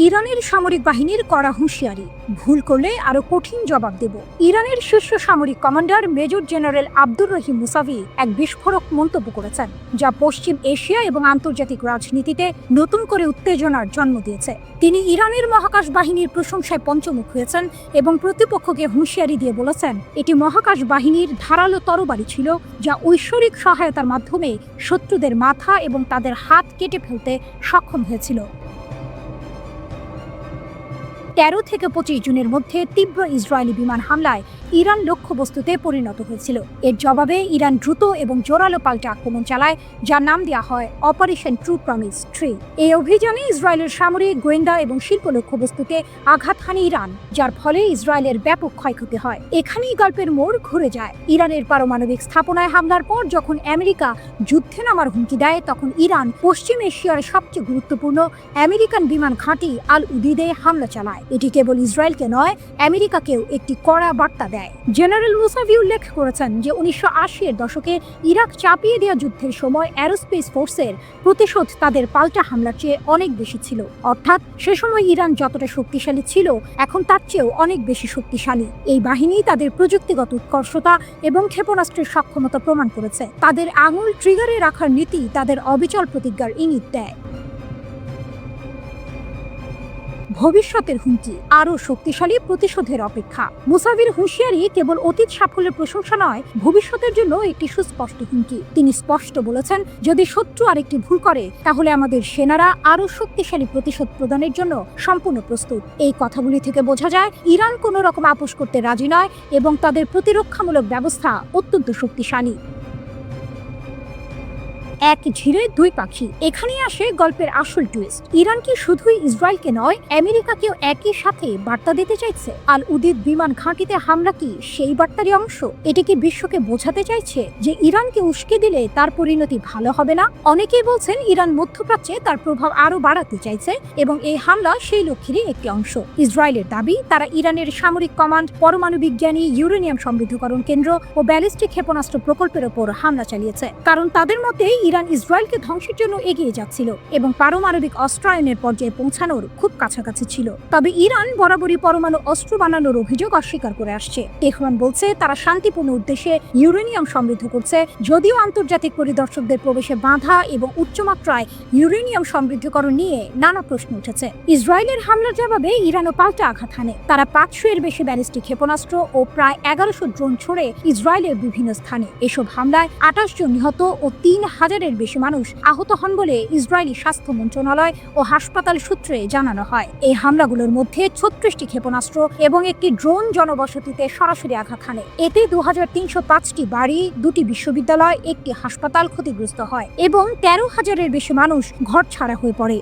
ইরানের সামরিক বাহিনীর কড়া হুঁশিয়ারি, ভুল করলে আরো কঠিন জবাব দেব। ইরানের শীর্ষ সামরিক commander major general Abdur Rahim Musavi এক বিস্ফোরক মন্তব্য করেছেন, যা পশ্চিম এশিয়া এবং আন্তর্জাতিক রাজনীতিতে নতুন করে উত্তেজনার জন্ম দিয়েছে। তিনি ইরানের মহাকাশ বাহিনীর প্রশংসায় পঞ্চমুখ হয়েছেন এবং প্রতিপক্ষকে হুঁশিয়ারি দিয়ে বলেছেন, এটি মহাকাশ বাহিনীর ধারালো তরবারি ছিল, যা ঐশ্বরিক সহায়তার মাধ্যমে শত্রুদের মাথা এবং তাদের হাত কেটে ফেলতে সক্ষম হয়েছিল। 13 থেকে 25 জুনের মধ্যে তীব্র ইসরায়েলি বিমান হামলায় ইরান লক্ষ্যবস্তুতে পরিণত হয়েছিল। এর জবাবে ইরান দ্রুত এবং জোরালো পাল্টা আক্রমণ চালায়, যার নাম দেওয়া হয় অপারেশন ট্রু প্রমিস 3। এই অভিযানে ইসরায়েলের সামরিক, গোয়েন্দা এবং শিল্প লক্ষ্যবস্তুতে আঘাত হানে ইরান, যার ফলে ইসরায়েলের ব্যাপক ক্ষয়ক্ষতি হয়। এখানেই গল্পের মোড় ঘুরে যায়। ইরানের পারমাণবিক স্থাপনায় হামলার পর যখন আমেরিকা যুদ্ধে নামার হুমকি দেয়, তখন ইরান পশ্চিম এশিয়ার সবচেয়ে গুরুত্বপূর্ণ আমেরিকান বিমান ঘাঁটি আল উদিদে হামলা চালায়। এটি কেবল ইসরায়েলকে নয়, আমেরিকাকেও একটি কড়া বার্তা দেয়। জেনারেল মুসাভি উল্লেখ করেছেন যে 1980-এর দশকে ইরাক চাপিয়ে দেওয়া যুদ্ধের সময় অ্যারোস্পেস ফোর্সের প্রতিশোধ তাদের পাল্টা হামলার চেয়ে অনেক বেশি ছিল। অর্থাৎ সে সময় ইরান যতটা শক্তিশালী ছিল, এখন তার চেয়েও অনেক বেশি শক্তিশালী। এই বাহিনী তাদের প্রযুক্তিগত উৎকর্ষতা এবং ক্ষেপণাস্ত্রের সক্ষমতা প্রমাণ করেছে। তাদের আঙুল ট্রিগারে রাখার নীতি তাদের অবিচল প্রতিজ্ঞার ইঙ্গিত দেয়। ভবিষ্যতের হুমকি, আরও শক্তিশালী প্রতিশোধের অপেক্ষা। মুসাভির হুঁশিয়ারি কেবল অতীত সাফল্যের প্রশংসা নয়, ভবিষ্যতের জন্য একটি সুস্পষ্ট হুমকি। তিনি স্পষ্ট বলেছেন, যদি শত্রু আরেকটি ভুল করে, তাহলে আমাদের সেনারা আরও শক্তিশালী প্রতিশোধ প্রদানের জন্য সম্পূর্ণ প্রস্তুত। এই কথাগুলি থেকে বোঝা যায়, ইরান কোনো রকম আপোষ করতে রাজি নয় এবং তাদের প্রতিরক্ষামূলক ব্যবস্থা অত্যন্ত শক্তিশালী। এক ঝিরে দুই পাখি, এখানেই আসে গল্পের আসল টুইস্ট। ইরান কি শুধুই ইসরায়েলকে নয়, আমেরিকাকেও একই সাথে বার্তা দিতে চাইছে? আল উদিদ বিমান ঘাঁটিতে হামলা কি সেই বার্তারই অংশ? এটি কি বিশ্বকে বোঝাতে চাইছে যে ইরানকে উস্কে দিলে তার পরিণতি ভালো হবে না? অনেকেই বলছেন ইরান মধ্যপ্রাচ্যে তার প্রভাব আরো বাড়াতে চাইছে এবং এই হামলা সেই লক্ষ্যেরই একটি অংশ। ইসরায়েলের দাবি, তারা ইরানের সামরিক কমান্ড, পরমাণু বিজ্ঞানী, ইউরেনিয়াম সমৃদ্ধকরণ কেন্দ্র ও ব্যালিস্টিক ক্ষেপণাস্ত্র প্রকল্পের ওপর হামলা চালিয়েছে, কারণ তাদের মতে ইরান ইসরায়েলকে ধ্বংসের জন্য এগিয়ে যাচ্ছিল এবং পারমাণবিক অস্ত্রায়নের পর্যায়ে পৌঁছানোর খুব কাছাকাছি ছিল। তবে ইরান বরাবরই পরমাণু অস্ত্র বানানোর অভিযোগ অস্বীকার করে আসছে। তেহরান বলছে তারা শান্তিপূর্ণ উদ্দেশ্যে ইউরেনিয়াম সমৃদ্ধ করছে, যদিও আন্তর্জাতিক পরিদর্শকদের প্রবেশে বাধা এবং উচ্চমাত্রায় ইউরেনিয়াম সমৃদ্ধকরণ নিয়ে নানা প্রশ্ন উঠেছে। ইসরায়েলের হামলার জবাবে ইরানও পাল্টা আঘাত হানে। তারা 500-এর বেশি ব্যালিস্টিক ক্ষেপণাস্ত্র ও প্রায় 1100 ড্রোন ছড়ে ইসরায়েলের বিভিন্ন স্থানে। এসব হামলায় 28 জন নিহত ও 3000-এর বেশি মানুষ আহত হন বলে ইসরায়েলি স্বাস্থ্য মন্ত্রণালয় ও হাসপাতাল সূত্রে জানানো হয়। এই হামলাগুলোর মধ্যে 36টি ক্ষেপণাস্ত্র এবং একটি ড্রোন জনবসতিতে সরাসরি আঘাত হানে। এতে 2305টি বাড়ি, 2টি বিশ্ববিদ্যালয়, একটি হাসপাতাল ক্ষতিগ্রস্ত হয় এবং 13,000-এর বেশি মানুষ ঘরছাড়া হয়ে পড়ে।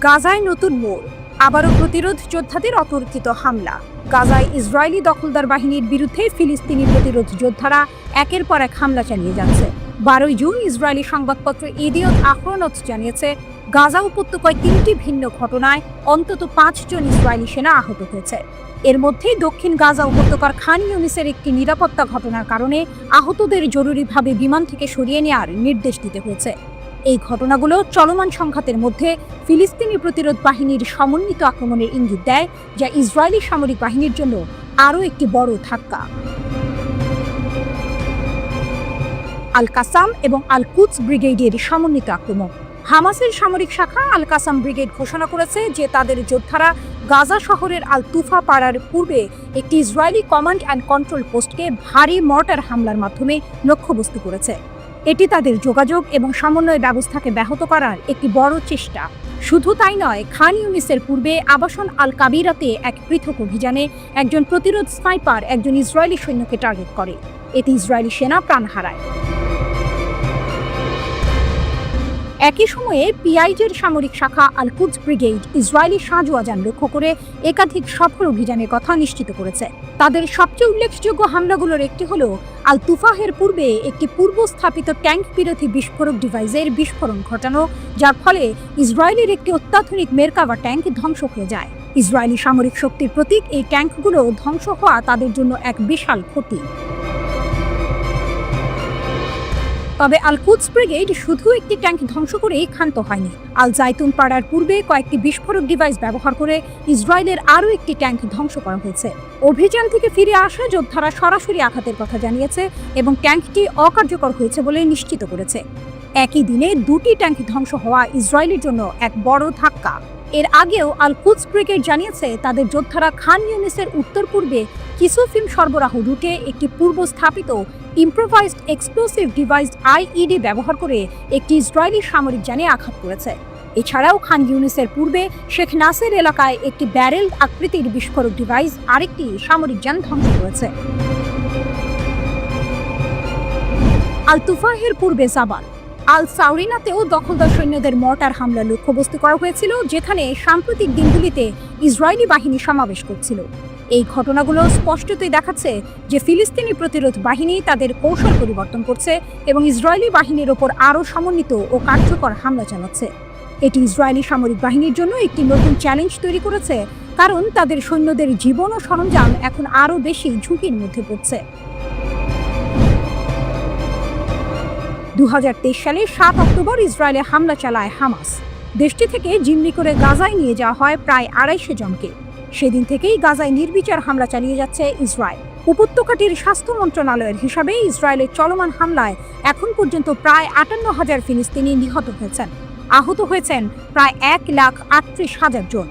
গাজায় নতুন মোড়, আবারও প্রতিরোধ যোদ্ধাদের অতর্কিত হামলা। গাজায় ইসরায়েলি দখলদার বাহিনীর বিরুদ্ধে ফিলিস্তিনি প্রতিরোধ যোদ্ধারা একের পর এক হামলা চালিয়ে যাচ্ছে। 12 জুন ইসরায়েলি সংবাদপত্র ইদিয়ত আহরোনট জানিয়েছে, গাজা উপত্যকায় 3টি ভিন্ন ঘটনায় অন্তত 5 জন ইসরায়েলি সেনা আহত হয়েছে। এর মধ্যে দক্ষিণ গাজা উপত্যকার খান ইউনিসের একটি নিরাপত্তা ঘটনার কারণে আহতদের জরুরিভাবে বিমান থেকে সরিয়ে নেওয়ার নির্দেশ দিতে হয়েছে। এই ঘটনাগুলো চলমান সংঘাতের মধ্যে ফিলিস্তিনি প্রতিরোধ বাহিনীর সমন্বিত আক্রমণের ইঙ্গিত দেয়, যা ইসরায়েলি সামরিক বাহিনীর জন্য আরও একটি বড় ধাক্কা। আল কাসাম এবং আল কুদস ব্রিগেডের সমন্বিত আক্রমণ। হামাসের সামরিক শাখা আল কাসাম ব্রিগেড ঘোষণা করেছে যে তাদের যোদ্ধারা গাজা শহরের আল তুফা পাড়ার পূর্বে একটি ইসরায়েলি কমান্ড অ্যান্ড কন্ট্রোল পোস্টকে ভারী মর্টার হামলার মাধ্যমে লক্ষ্যবস্তু করেছে। এটি তাদের যোগাযোগ এবং সমন্বয় ব্যবস্থাকে ব্যাহত করার একটি বড় চেষ্টা। শুধু তাই নয়, খান ইউনিসের পূর্বে আবাসন আল কাবিরাতে এক পৃথক অভিযানে একজন প্রতিরোধ স্নাইপার একজন ইসরায়েলি সৈন্যকে টার্গেট করে। এতে ইসরায়েলি সেনা প্রাণ হারায়। একই সময়ে পিআইজের সামরিক শাখা আল কুদস ব্রিগেড ইসরায়েলি সাঁজোয়াজান লক্ষ্য করে একাধিক সফল অভিযানের কথা নিশ্চিত করেছে। তাদের সবচেয়ে উল্লেখযোগ্য হামলাগুলোর একটি হলো আল তুফাহের পূর্বে একটি পূর্ব স্থাপিত ট্যাঙ্ক বিরোধী বিস্ফোরক ডিভাইসের বিস্ফোরণ ঘটানো, যার ফলে ইসরায়েলের একটি অত্যাধুনিক মেরকাভা ট্যাঙ্ক ধ্বংস হয়ে যায়। ইসরায়েলি সামরিক শক্তির প্রতীক এই ট্যাঙ্কগুলো ধ্বংস হওয়া তাদের জন্য এক বিশাল ক্ষতি। তবে আল কুদস ব্রিগেড শুধু একটি ট্যাঙ্ক ধ্বংস করেই ক্ষান্ত হয়নি। আল জাইতুন পাড়ার পূর্বে কয়েকটি বিস্ফোরক ডিভাইস ব্যবহার করে ইসরায়েলের আরও একটি ট্যাঙ্ক ধ্বংস করা হয়েছে। অভিযান থেকে ফিরে আসা যোদ্ধারা সরাসরি আঘাতের কথা জানিয়েছে এবং ট্যাঙ্কটি অকার্যকর হয়েছে বলে নিশ্চিত করেছে। একই দিনে দুটি ট্যাঙ্ক ধ্বংস হওয়া ইসরায়েলের জন্য এক বড় ধাক্কা। এর আগেও আল কুদস ব্রিগেড জানিয়েছে তাদের যোদ্ধারা খান ইউনিসের উত্তর পূর্বে কিসুফিম সরবরাহ রুটে একটি পূর্ব স্থাপিত ইম্প্রোভাইজড এক্সপ্লোসিভ ডিভাইস আইইডি ব্যবহার করে একটি ইসরায়েলি সামরিক যানে আঘাত করেছে। এছাড়াও খান ইউনিসের পূর্বে শেখ নাসের এলাকায় একটি ব্যারেল আকৃতির বিস্ফোরক ডিভাইস আরেকটি সামরিক যান ধ্বংস করেছে। আল তুফাহের পূর্বে জাবাল আল সাউরিনাতেও দখলদার সৈন্যদের মর্টার হামলা লক্ষ্যবস্তু করা হয়েছিল, যেখানে সাম্প্রতিক দিনগুলিতে ইসরায়েলি বাহিনী সমাবেশ করছিল। এই ঘটনাগুলো স্পষ্টতই দেখাচ্ছে যে ফিলিস্তিনি প্রতিরোধ বাহিনী তাদের কৌশল পরিবর্তন করছে এবং ইসরায়েলি বাহিনীর ওপর আরও সমন্বিত ও কার্যকর হামলা চালাচ্ছে। এটি ইসরায়েলি সামরিক বাহিনীর জন্য একটি নতুন চ্যালেঞ্জ তৈরি করেছে, কারণ তাদের সৈন্যদের জীবন ও সরঞ্জাম এখন আরও বেশি ঝুঁকির মধ্যে পড়ছে। 2023 সালে 7 অক্টোবর ইসরায়েলে হামলা চালায় হামাস। দেশটি থেকে জিম্মি করে গাজায় নিয়ে যাওয়া হয় প্রায় 250 জনকে। সেদিন থেকেই গাজায় নির্বিচার হামলা চালিয়ে যাচ্ছে ইসরায়েল। উপত্যকাটির স্বাস্থ্য মন্ত্রণালয়ের হিসাবে ইসরায়েলের চলমান হামলায় এখন পর্যন্ত প্রায় 58,000 ফিলিস্তিনি নিহত হয়েছেন। আহত হয়েছেন প্রায় 1,38,000 জন।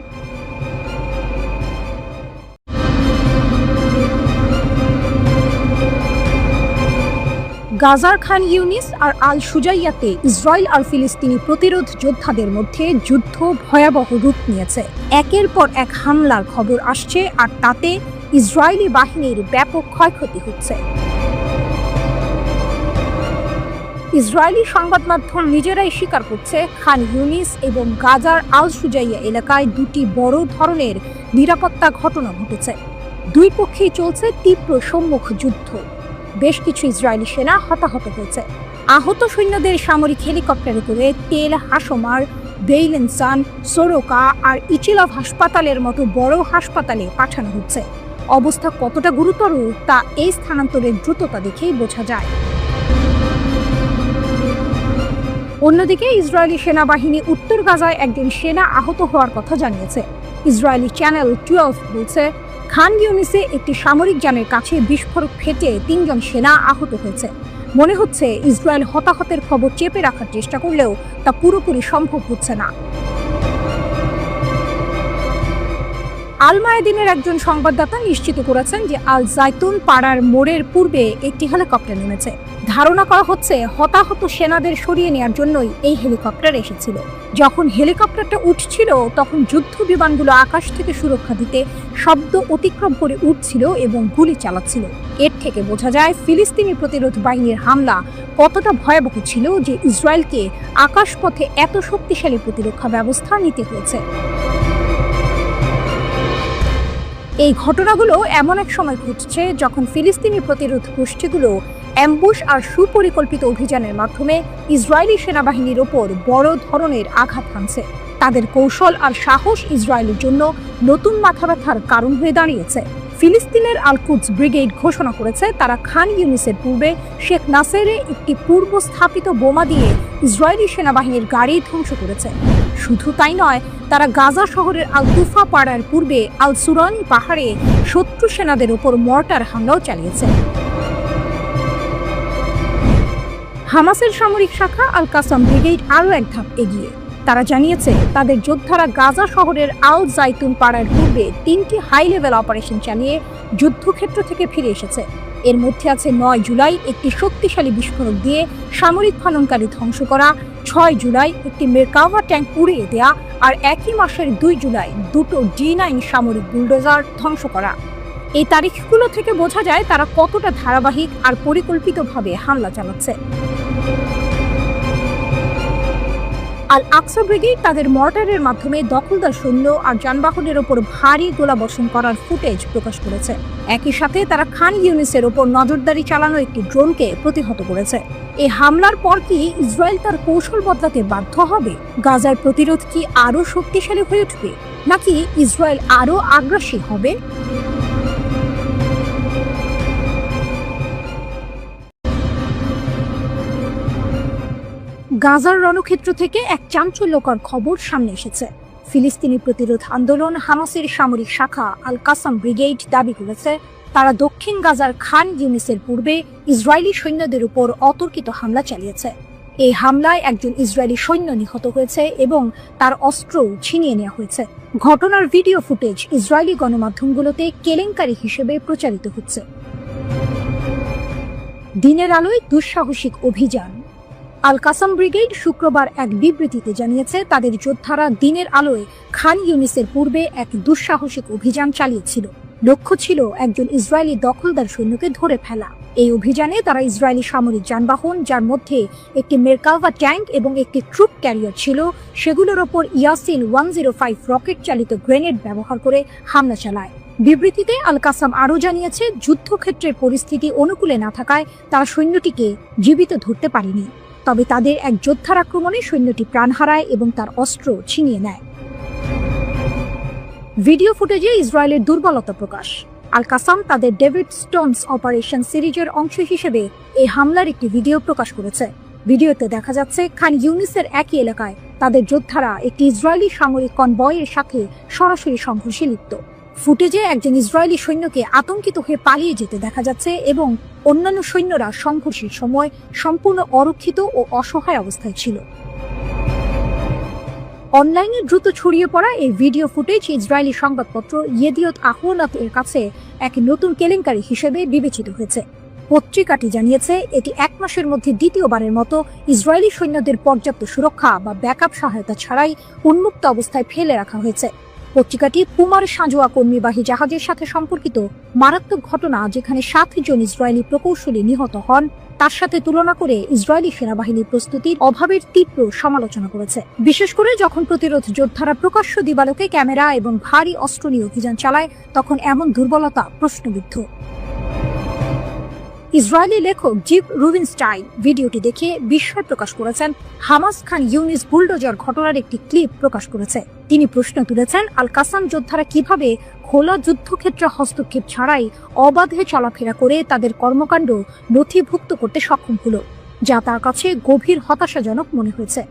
গাজার খান ইউনিস আর আল সুজাইয়াতে ইসরায়েল আর ফিলিস্তিনি প্রতিরোধ যোদ্ধাদের মধ্যে যুদ্ধ ভয়াবহ রূপ নিয়েছে। একের পর এক হামলার খবর আসছে আর তাতে ইসরায়েলি বাহিনীর ব্যাপক ক্ষয়ক্ষতি হচ্ছে। ইসরায়েলি সংবাদ মাধ্যম নিজেরাই স্বীকার করছে খান ইউনিস এবং গাজার আল সুজাইয়া এলাকায় দুটি বড় ধরনের নিরাপত্তা ঘটনা ঘটেছে। দুই পক্ষেই চলছে তীব্র সম্মুখ যুদ্ধ। বেশ কিছু ইসরায়েলি সেনা হতাহত হয়েছে। আহত সৈন্যদের সামরিক হেলিকপ্টারে করে তেল হাসমার, বেইলেনসান, সোরোকা আর ইচিলভ হাসপাতালের মতো বড় হাসপাতালে পাঠানো হচ্ছে। অবস্থা কতটা গুরুতর তা এই স্থানান্তরের দ্রুততা দেখেই বোঝা যায়। অন্যদিকে ইসরায়েলি সেনাবাহিনী উত্তর গাজায় একজন সেনা আহত হওয়ার কথা জানিয়েছে। ইসরায়েলি চ্যানেল 12 বলছে, খান ইউনিসে একটি সামরিক যানের কাছে বিস্ফোরক ফেটে 3 জন সেনা আহত হয়েছে। মনে হচ্ছে ইসরায়েল হতাহতের খবর চেপে রাখার চেষ্টা করলেও তা পুরোপুরি সম্ভব হচ্ছে না। আল মায়াদিনের একজন সংবাদদাতা নিশ্চিত করেছেন যে আল জাইতুন পাড়ার মোড়ের পূর্বে একটি হেলিকপ্টার নেমেছে। ধারণা করা হচ্ছে হতাহত সেনাদের সরিয়ে নেওয়ার জন্যই এই হেলিকপ্টার এসেছিল। যখন হেলিকপ্টারটা উঠছিল তখন যুদ্ধ বিমানগুলো আকাশ থেকে সুরক্ষা দিতে শব্দ অতিক্রম করে উঠছিল এবং গুলি চালাচ্ছিল। এর থেকে বোঝা যায় ফিলিস্তিনি প্রতিরোধ বাহিনীর হামলা কতটা ভয়াবহ ছিল যে ইসরায়েলকে আকাশপথে এত শক্তিশালী প্রতিরক্ষা ব্যবস্থা নিতে হয়েছে। এই ঘটনাগুলো এমন এক সময় ঘটছে যখন ফিলিস্তিনি প্রতিরোধ গোষ্ঠীগুলো অ্যাম্বুশ আর সুপরিকল্পিত অভিযানের মাধ্যমে ইসরায়েলি সেনাবাহিনীর ওপর বড় ধরনের আঘাত হানছে। তাদের কৌশল আর সাহস ইসরায়েলের জন্য নতুন মাথাব্যথার কারণ হয়ে দাঁড়িয়েছে। ফিলিস্তিনের আল কুদস ব্রিগেড ঘোষণা করেছে তারা খান ইউনিসের পূর্বে শেখ নাসেরে একটি পূর্ব স্থাপিত বোমা দিয়ে ইসরায়েলি সেনাবাহিনীর গাড়ি ধ্বংস করেছে। শুধু তাই নয়, তারা গাজা শহরের আল তুফা পাড়ার পূর্বে আল সুরানি পাহাড়ে শত্রু সেনাদের ওপর মর্টার হামলাও চালিয়েছে। হামাসের সামরিক শাখা আল কাসাম ব্রিগেড আরও এক ধাপ এগিয়ে। তারা জানিয়েছে তাদের যোদ্ধারা গাজা শহরের আল জাইতুন পাড়ার পূর্বে 3টি হাই লেভেল অপারেশন চালিয়ে যুদ্ধক্ষেত্র থেকে ফিরে এসেছে। এর মধ্যে আছে 9 জুলাই একটি শক্তিশালী বিস্ফোরক দিয়ে সামরিক খননকারী ধ্বংস করা, 6 জুলাই একটি মেরকাভা ট্যাঙ্ক উড়িয়ে দেয়া আর একই মাসের 2 জুলাই দুটো D9 সামরিক বুলডোজার ধ্বংস করা। এই তারিখগুলো থেকে বোঝা যায় তারা কতটা ধারাবাহিক আর পরিকল্পিতভাবে হামলা চালাচ্ছে। আল আকসা ব্রিগেড তাদের মর্টারের মাধ্যমে দখলদার সৈন্য আর যানবাহনের ওপর ভারী গোলাবর্ষণ করার ফুটেজ প্রকাশ করেছে। একই সাথে তারা খান ইউনিসের ওপর নজরদারি চালানো একটি ড্রোনকে প্রতিহত করেছে। এই হামলার পর কি ইসরায়েল তার কৌশল বদলাতে বাধ্য হবে? গাজার প্রতিরোধ কি আরও শক্তিশালী হয়ে উঠবে, নাকি ইসরায়েল আরও আগ্রাসী হবে? গাজার রণক্ষেত্র থেকে এক চাঞ্চল্যকর খবর সামনে এসেছে। ফিলিস্তিনি প্রতিরোধ আন্দোলন হামাসের সামরিক শাখা আল কাসাম ব্রিগেড দাবি করেছে তারা দক্ষিণ গাজার খান ইউনিসের পূর্বে ইসরায়েলি সৈন্যদের উপর অতর্কিত হামলা চালিয়েছে। এই হামলায় একজন ইসরায়েলি সৈন্য নিহত হয়েছে এবং তার অস্ত্রও ছিনিয়ে নেওয়া হয়েছে। ঘটনার ভিডিও ফুটেজ ইসরায়েলি গণমাধ্যমগুলোতে কেলেঙ্কারি হিসেবে প্রচারিত হচ্ছে। দিনের আলোয় দুঃসাহসিক অভিযান। আল কাসাম ব্রিগেড শুক্রবার এক বিবৃতিতে জানিয়েছে তাদের যোদ্ধারা দিনের আলোয় খান ইউনিসের পূর্বে এক দুঃসাহসিক অভিযান চালিয়েছিল। লক্ষ্য ছিল একজন ইসরায়েলি দখলদার সৈন্যকে ধরে ফেলা। এই অভিযানে তারা ইসরায়েলি সামরিক যানবাহন, যার মধ্যে একটি মেরকাভা ট্যাঙ্ক এবং একটি ট্রুপ ক্যারিয়ার ছিল, সেগুলোর ওপর ইয়াসিন 105 রকেট চালিত গ্রেনেড ব্যবহার করে হামলা চালায়। বিবৃতিতে আল কাসাম আরও জানিয়েছে যুদ্ধক্ষেত্রের পরিস্থিতি অনুকূলে না থাকায় তারা সৈন্যটিকে জীবিত ধরতে পারেনি। তবে তাদের এক যোদ্ধার আক্রমণে সৈন্যটি প্রাণ হারায় এবং তার অস্ত্র ছিনিয়ে নেয়। ভিডিও ফুটেজে ইসরায়েলের দুর্বলতা প্রকাশ। আল কাসাম তাদের ডেভিড স্টোনস অপারেশন সিরিজের অংশ হিসেবে এই হামলার একটি ভিডিও প্রকাশ করেছে। ভিডিওতে দেখা যাচ্ছে খান ইউনিসের একই এলাকায় তাদের যোদ্ধারা একটি ইসরায়েলি সামরিক কনভয়ের সাথে সরাসরি সংঘর্ষে লিপ্ত। ফুটেজে একজন ইসরায়েলি সৈন্যকে আতঙ্কিত হয়ে পালিয়ে যেতে দেখা যাচ্ছে এবং অন্যান্য সৈন্যরা সংঘর্ষের সময় সম্পূর্ণ অরক্ষিত ও অসহায় অবস্থায় ছিল। অনলাইনে দ্রুত ছড়িয়ে পড়া এই ভিডিও ফুটেজ ইসরায়েলি সংবাদপত্র ইয়েদিওত আহরোনোত এর কাছে এক নতুন কেলেঙ্কারি হিসেবে বিবেচিত হয়েছে। পত্রিকাটি জানিয়েছে এটি 1 মাসের মধ্যে দ্বিতীয়বারের মতো ইসরায়েলি সৈন্যদের পর্যাপ্ত সুরক্ষা বা ব্যাকআপ সহায়তা ছাড়াই উন্মুক্ত অবস্থায় ফেলে রাখা হয়েছে। পত্রিকাটি পুমার সাঁজোয়া কর্মীবাহী জাহাজের সাথে সম্পর্কিত মারাত্মক ঘটনা, যেখানে 7 জন ইসরায়েলি প্রকৌশলী নিহত হন, তার সাথে তুলনা করে ইসরায়েলি সেনাবাহিনীর প্রস্তুতির অভাবের তীব্র সমালোচনা করেছে। বিশেষ করে যখন প্রতিরোধ যোদ্ধারা প্রকাশ্য দিবালোকে ক্যামেরা এবং ভারী অস্ত্র নিয়ে অভিযান চালায়, তখন এমন দুর্বলতা প্রশ্নবিদ্ধ। ইসরায়েলি লেখক জিভ রুবিনস্টাইন ভিডিওটি দেখে বিস্ময় প্রকাশ করেছেন। হামাস খান ইউনিস বুলডোজার ঘটনার একটি ক্লিপ প্রকাশ করেছে। তিনি প্রশ্ন তুলেছেন আল কাসাম যোদ্ধারা কিভাবে খোলা যুদ্ধক্ষেত্রে হস্তক্ষেপ ছাড়াই অবাধে চলাফেরা করে তাদের কর্মকাণ্ড নথিভুক্ত করতে সক্ষম হলো, যা তার কাছে গভীর হতাশাজনক মনে হয়েছে।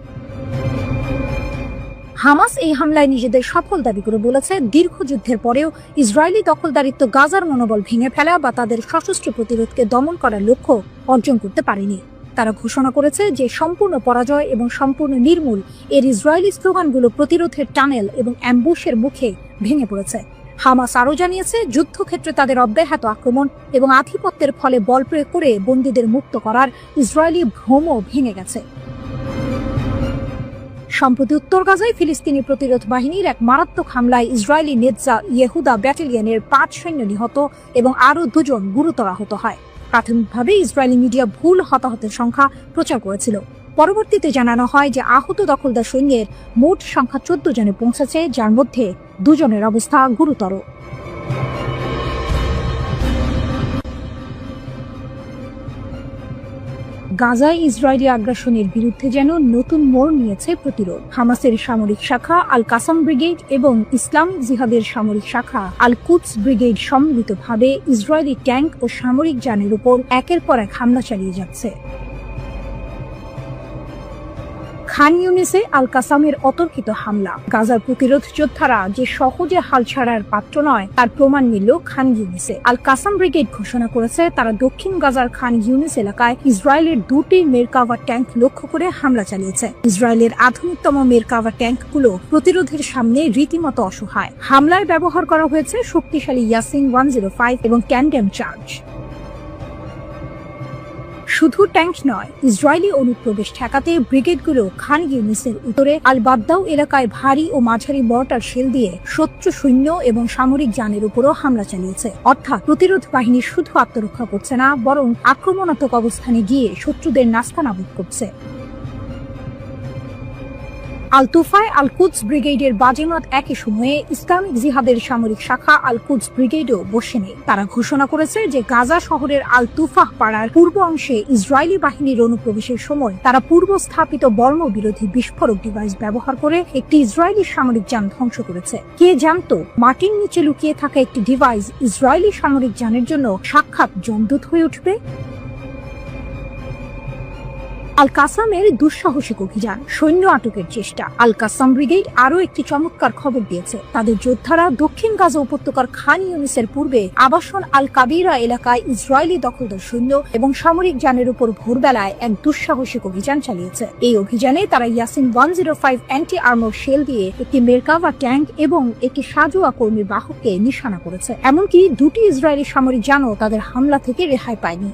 হামাস এই হামলায় নিজেদের সফল দাবি করে বলেছে দীর্ঘ যুদ্ধের পরেও ইসরায়েলি দখলদারিত্ব গাজার মনোবল ভেঙে ফেলা বা তাদের সশস্ত্র প্রতিরোধকে দমন করার লক্ষ্য অর্জন করতে পারেনি। তারা ঘোষণা করেছে যে সম্পূর্ণ পরাজয় এবং সম্পূর্ণ নির্মূল এর ইসরায়েলি স্লোগানগুলো প্রতিরোধের টানেল এবং অ্যাম্বুশের মুখে ভেঙে পড়েছে। হামাস আরও জানিয়েছে যুদ্ধক্ষেত্রে তাদের অব্যাহত আক্রমণ এবং আধিপত্যের ফলে বল প্রয়োগ করে বন্দীদের মুক্ত করার ইসরায়েলি ভ্রমও ভেঙে গেছে। সম্প্রতি উত্তর গাজায় ফিলিস্তিনি প্রতিরোধ বাহিনীর এক মারাত্মক হামলায় ইসরায়েলি নেতজা ইহুদা ব্যাটালিয়নের 5 সৈন্য নিহত এবং আরও 2 জন গুরুতর আহত হয়। প্রাথমিকভাবে ইসরায়েলি মিডিয়া ভুল হতাহতের সংখ্যা প্রচার করেছিল। পরবর্তীতে জানানো হয় যে আহত দখলদার সৈন্যের মোট সংখ্যা 14 জনে পৌঁছেছে, যার মধ্যে 2 জনের অবস্থা গুরুতর। গাজায় ইসরায়েলি আগ্রাসনের বিরুদ্ধে যেন নতুন মোড় নিয়েছে প্রতিরোধ। হামাসের সামরিক শাখা আল কাসাম ব্রিগেড এবং ইসলামিক জিহাদের সামরিক শাখা আল কুদস ব্রিগেড সম্মিলিতভাবে ইসরায়েলি ট্যাঙ্ক ও সামরিক যানের উপর একের পর এক হামলা চালিয়ে যাচ্ছে। খান ইউনিসে আল কাসামের অতর্কিত হামলা। গাজার প্রতিরোধ যোদ্ধারা যে সহজে হাল ছাড়ার পাত্র নয় তার প্রমাণ মিলল খান ইউনিসে। আল কাসাম ব্রিগেড ঘোষণা করেছে তারা দক্ষিণ গাজার খান ইউনিস এলাকায় ইসরায়েলের 2টি মেরকাভা ট্যাঙ্ক লক্ষ্য করে হামলা চালিয়েছে। ইসরায়েলের আধুনিকতম মেরকাভা ট্যাঙ্কগুলো প্রতিরোধের সামনে রীতিমতো অসহায়। হামলায় ব্যবহার করা হয়েছে শক্তিশালী ইয়াসিন 105 এবং ট্যান্ডেম চার্জ। শুধু ট্যাঙ্ক নয়, ইসরায়েলি অনুপ্রবেশ ঠেকাতে ব্রিগেডগুলো খান ইউনিসের উত্তরে আল বাদ্দাউ এলাকায় ভারী ও মাঝারি মর্টার শেল দিয়ে শত্রু সৈন্য এবং সামরিক যানের উপরও হামলা চালিয়েছে। অর্থাৎ প্রতিরোধ বাহিনী শুধু আত্মরক্ষা করছে না, বরং আক্রমণাত্মক অবস্থানে গিয়ে শত্রুদের নাস্তানাবুদ করছে। আল তুফায় আল কুদস ব্রিগেডের বাজেমাত একই সময়ে ইসলামিক জিহাদের সামরিক শাখা আল কুদস ব্রিগেডও বসে নেই। তারা ঘোষণা করেছে যে গাজা শহরের আল তুফাহ পাড়ার পূর্ব অংশে ইসরায়েলি বাহিনীর অনুপ্রবেশের সময় তারা পূর্ব স্থাপিত বর্মবিরোধী বিস্ফোরক ডিভাইস ব্যবহার করে একটি ইসরায়েলি সামরিক যান ধ্বংস করেছে। কে জানতো মাটির নিচে লুকিয়ে থাকা একটি ডিভাইস ইসরায়েলি সামরিক যানের জন্য সাক্ষাৎ জমদূত হয়ে উঠবে। আল কাসামের দুঃসাহসিক অভিযান, সৈন্য আটকের চেষ্টা। আল কাসাম ব্রিগেড আরও একটি চমৎকার খবর দিয়েছে। তাদের যোদ্ধারা দক্ষিণ গাজা উপত্যকার খান ইউনিসের পূর্বে আবাসন আল কাবিরা এলাকায় ইসরায়েলি দখলদার সৈন্য এবং সামরিক যানের উপর ভোরবেলায় এক দুঃসাহসিক অভিযান চালিয়েছে। এই অভিযানে তারা ইয়াসিন 105 অ্যান্টি আর্মর শেল দিয়ে একটি মেরকাভা ট্যাঙ্ক এবং একটি সাজোয়া কর্মী বাহককে নিশানা করেছে। এমনকি দুটি ইসরায়েলি সামরিক যানও তাদের হামলা থেকে রেহাই পায়নি।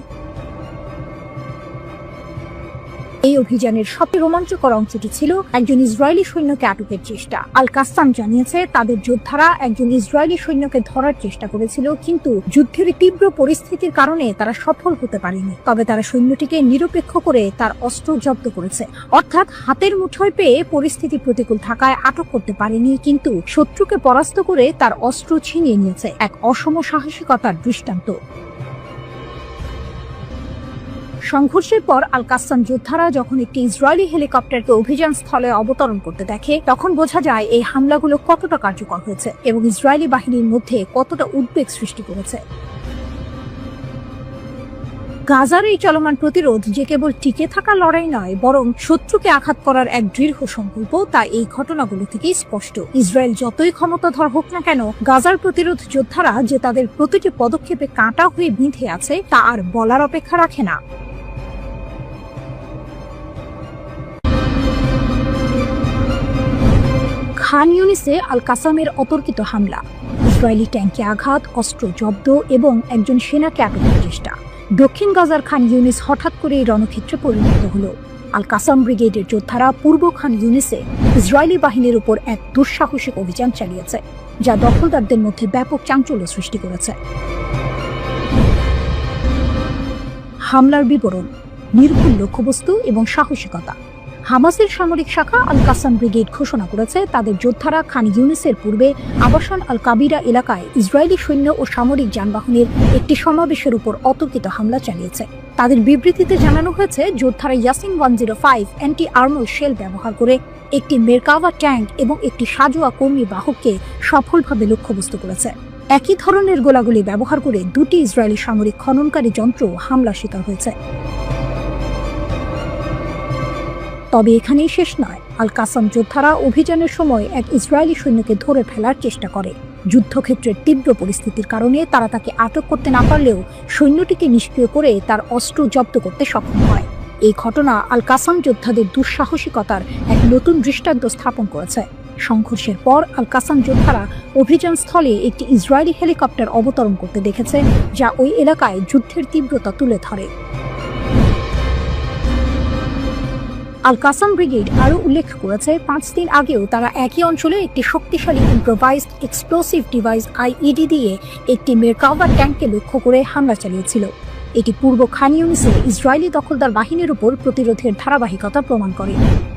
এই অভিযানের সবচেয়ে রোমাঞ্চকর অংশটি ছিল একজন ইসরায়েলি সৈন্যকে আটকের চেষ্টা। আল কাসাম জানিয়েছে তাদের যোদ্ধারা একজন ইসরায়েলি সৈন্যকে ধরার চেষ্টা করেছিল, কিন্তু যুদ্ধের তীব্র পরিস্থিতির কারণে তারা সফল হতে পারেনি। তবে তারা সৈন্যটিকে নিরপেক্ষ করে তার অস্ত্র জব্দ করেছে। অর্থাৎ হাতের মুঠোয় পেয়ে পরিস্থিতি প্রতিকূল থাকায় আটক করতে পারেনি, কিন্তু শত্রুকে পরাস্ত করে তার অস্ত্র ছিনিয়ে নিয়েছে। এক অসম সাহসিকতার দৃষ্টান্ত। সংঘর্ষের পর আল কাসাম যোদ্ধারা যখন একটি ইসরায়েলি হেলিকপ্টারকে অভিযান স্থলে অবতরণ করতে দেখে, তখন বোঝা যায় এই হামলাগুলো কতটা কার্যকর হয়েছে এবং ইসরায়েলি বাহিনীর মধ্যে কতটা উদ্বেগ সৃষ্টি করেছে। গাজার এই চলমান প্রতিরোধ যে কেবল টিকে থাকা লড়াই নয়, বরং শত্রুকে আঘাত করার এক দৃঢ় সংকল্প, তা এই ঘটনাগুলো থেকেই স্পষ্ট। ইসরায়েল যতই ক্ষমতাধর হোক না কেন, গাজার প্রতিরোধ যোদ্ধারা যে তাদের প্রতিটি পদক্ষেপে কাঁটা হয়ে বিঁধে আছে তা আর বলার অপেক্ষা রাখে না। খান ইউনিসে আল কাসামের অতর্কিত হামলা, ইসরায়েলি ট্যাঙ্কে আঘাত, অস্ত্র জব্দ এবং একজন সেনাকে আটকের চেষ্টা। দক্ষিণ গাজার খান ইউনিস হঠাৎ করে রণক্ষেত্রে পরিণত হলো। আল কাসাম ব্রিগেডের যোদ্ধারা পূর্ব খান ইউনিসে ইসরায়েলি বাহিনীর উপর এক দুঃসাহসিক অভিযান চালিয়েছে, যা দখলদারদের মধ্যে ব্যাপক চাঞ্চল্য সৃষ্টি করেছে। হামলার বিবরণ, নির্ভুল লক্ষ্যবস্তু এবং সাহসিকতা। হামাসের সামরিক শাখা আল কাসাম ব্রিগেড ঘোষণা করেছে তাদের যোদ্ধারা খান ইউনিসের পূর্বে আবাসন আল কাবিরা এলাকায় ইসরায়েলি সৈন্য ও সামরিক যানবাহনের একটি সমাবেশের উপর অতর্কিত হামলা চালিয়েছে। তাদের বিবৃতিতে জানানো হয়েছে যোদ্ধারা ইয়াসিন 105 অ্যান্টি আর্মর শেল ব্যবহার করে একটি মেরকাভা ট্যাঙ্ক এবং একটি সাজোয়া কর্মী বাহককে সফলভাবে লক্ষ্যবস্তু করেছে। একই ধরনের গোলাগুলি ব্যবহার করে দুটি ইসরায়েলি সামরিক খননকারী যন্ত্র হামলার শিকার হয়েছে। তবে এখানেই শেষ নয়। আল কাসাম যোদ্ধারা অভিযানের সময় এক ইসরায়েলি সৈন্যকে ধরে ফেলার চেষ্টা করে। যুদ্ধক্ষেত্রের তীব্র পরিস্থিতির কারণে তারা তাকে আটক করতে না পারলেও সৈন্যটিকে নিষ্ক্রিয় করে তার অস্ত্র জব্দ করতে সক্ষম হয়। এই ঘটনা আল কাসাম যোদ্ধাদের দুঃসাহসিকতার এক নতুন দৃষ্টান্ত স্থাপন করেছে। সংঘর্ষের পর আল কাসাম যোদ্ধারা অভিযান স্থলে একটি ইসরায়েলি হেলিকপ্টার অবতরণ করতে দেখেছে, যা ওই এলাকায় যুদ্ধের তীব্রতা তুলে ধরে। আল কাসাম ব্রিগেড আরও উল্লেখ করেছে 5 দিন আগেও তারা একই অঞ্চলে একটি শক্তিশালী ইম্প্রোভাইজড এক্সপ্লোসিভ ডিভাইস আইইডি দিয়ে একটি মেরকাভা ট্যাঙ্ককে লক্ষ্য করে হামলা চালিয়েছিল। এটি পূর্ব খান ইউনিসে ইসরায়েলি দখলদার বাহিনীর উপর প্রতিরোধের ধারাবাহিকতা প্রমাণ করে।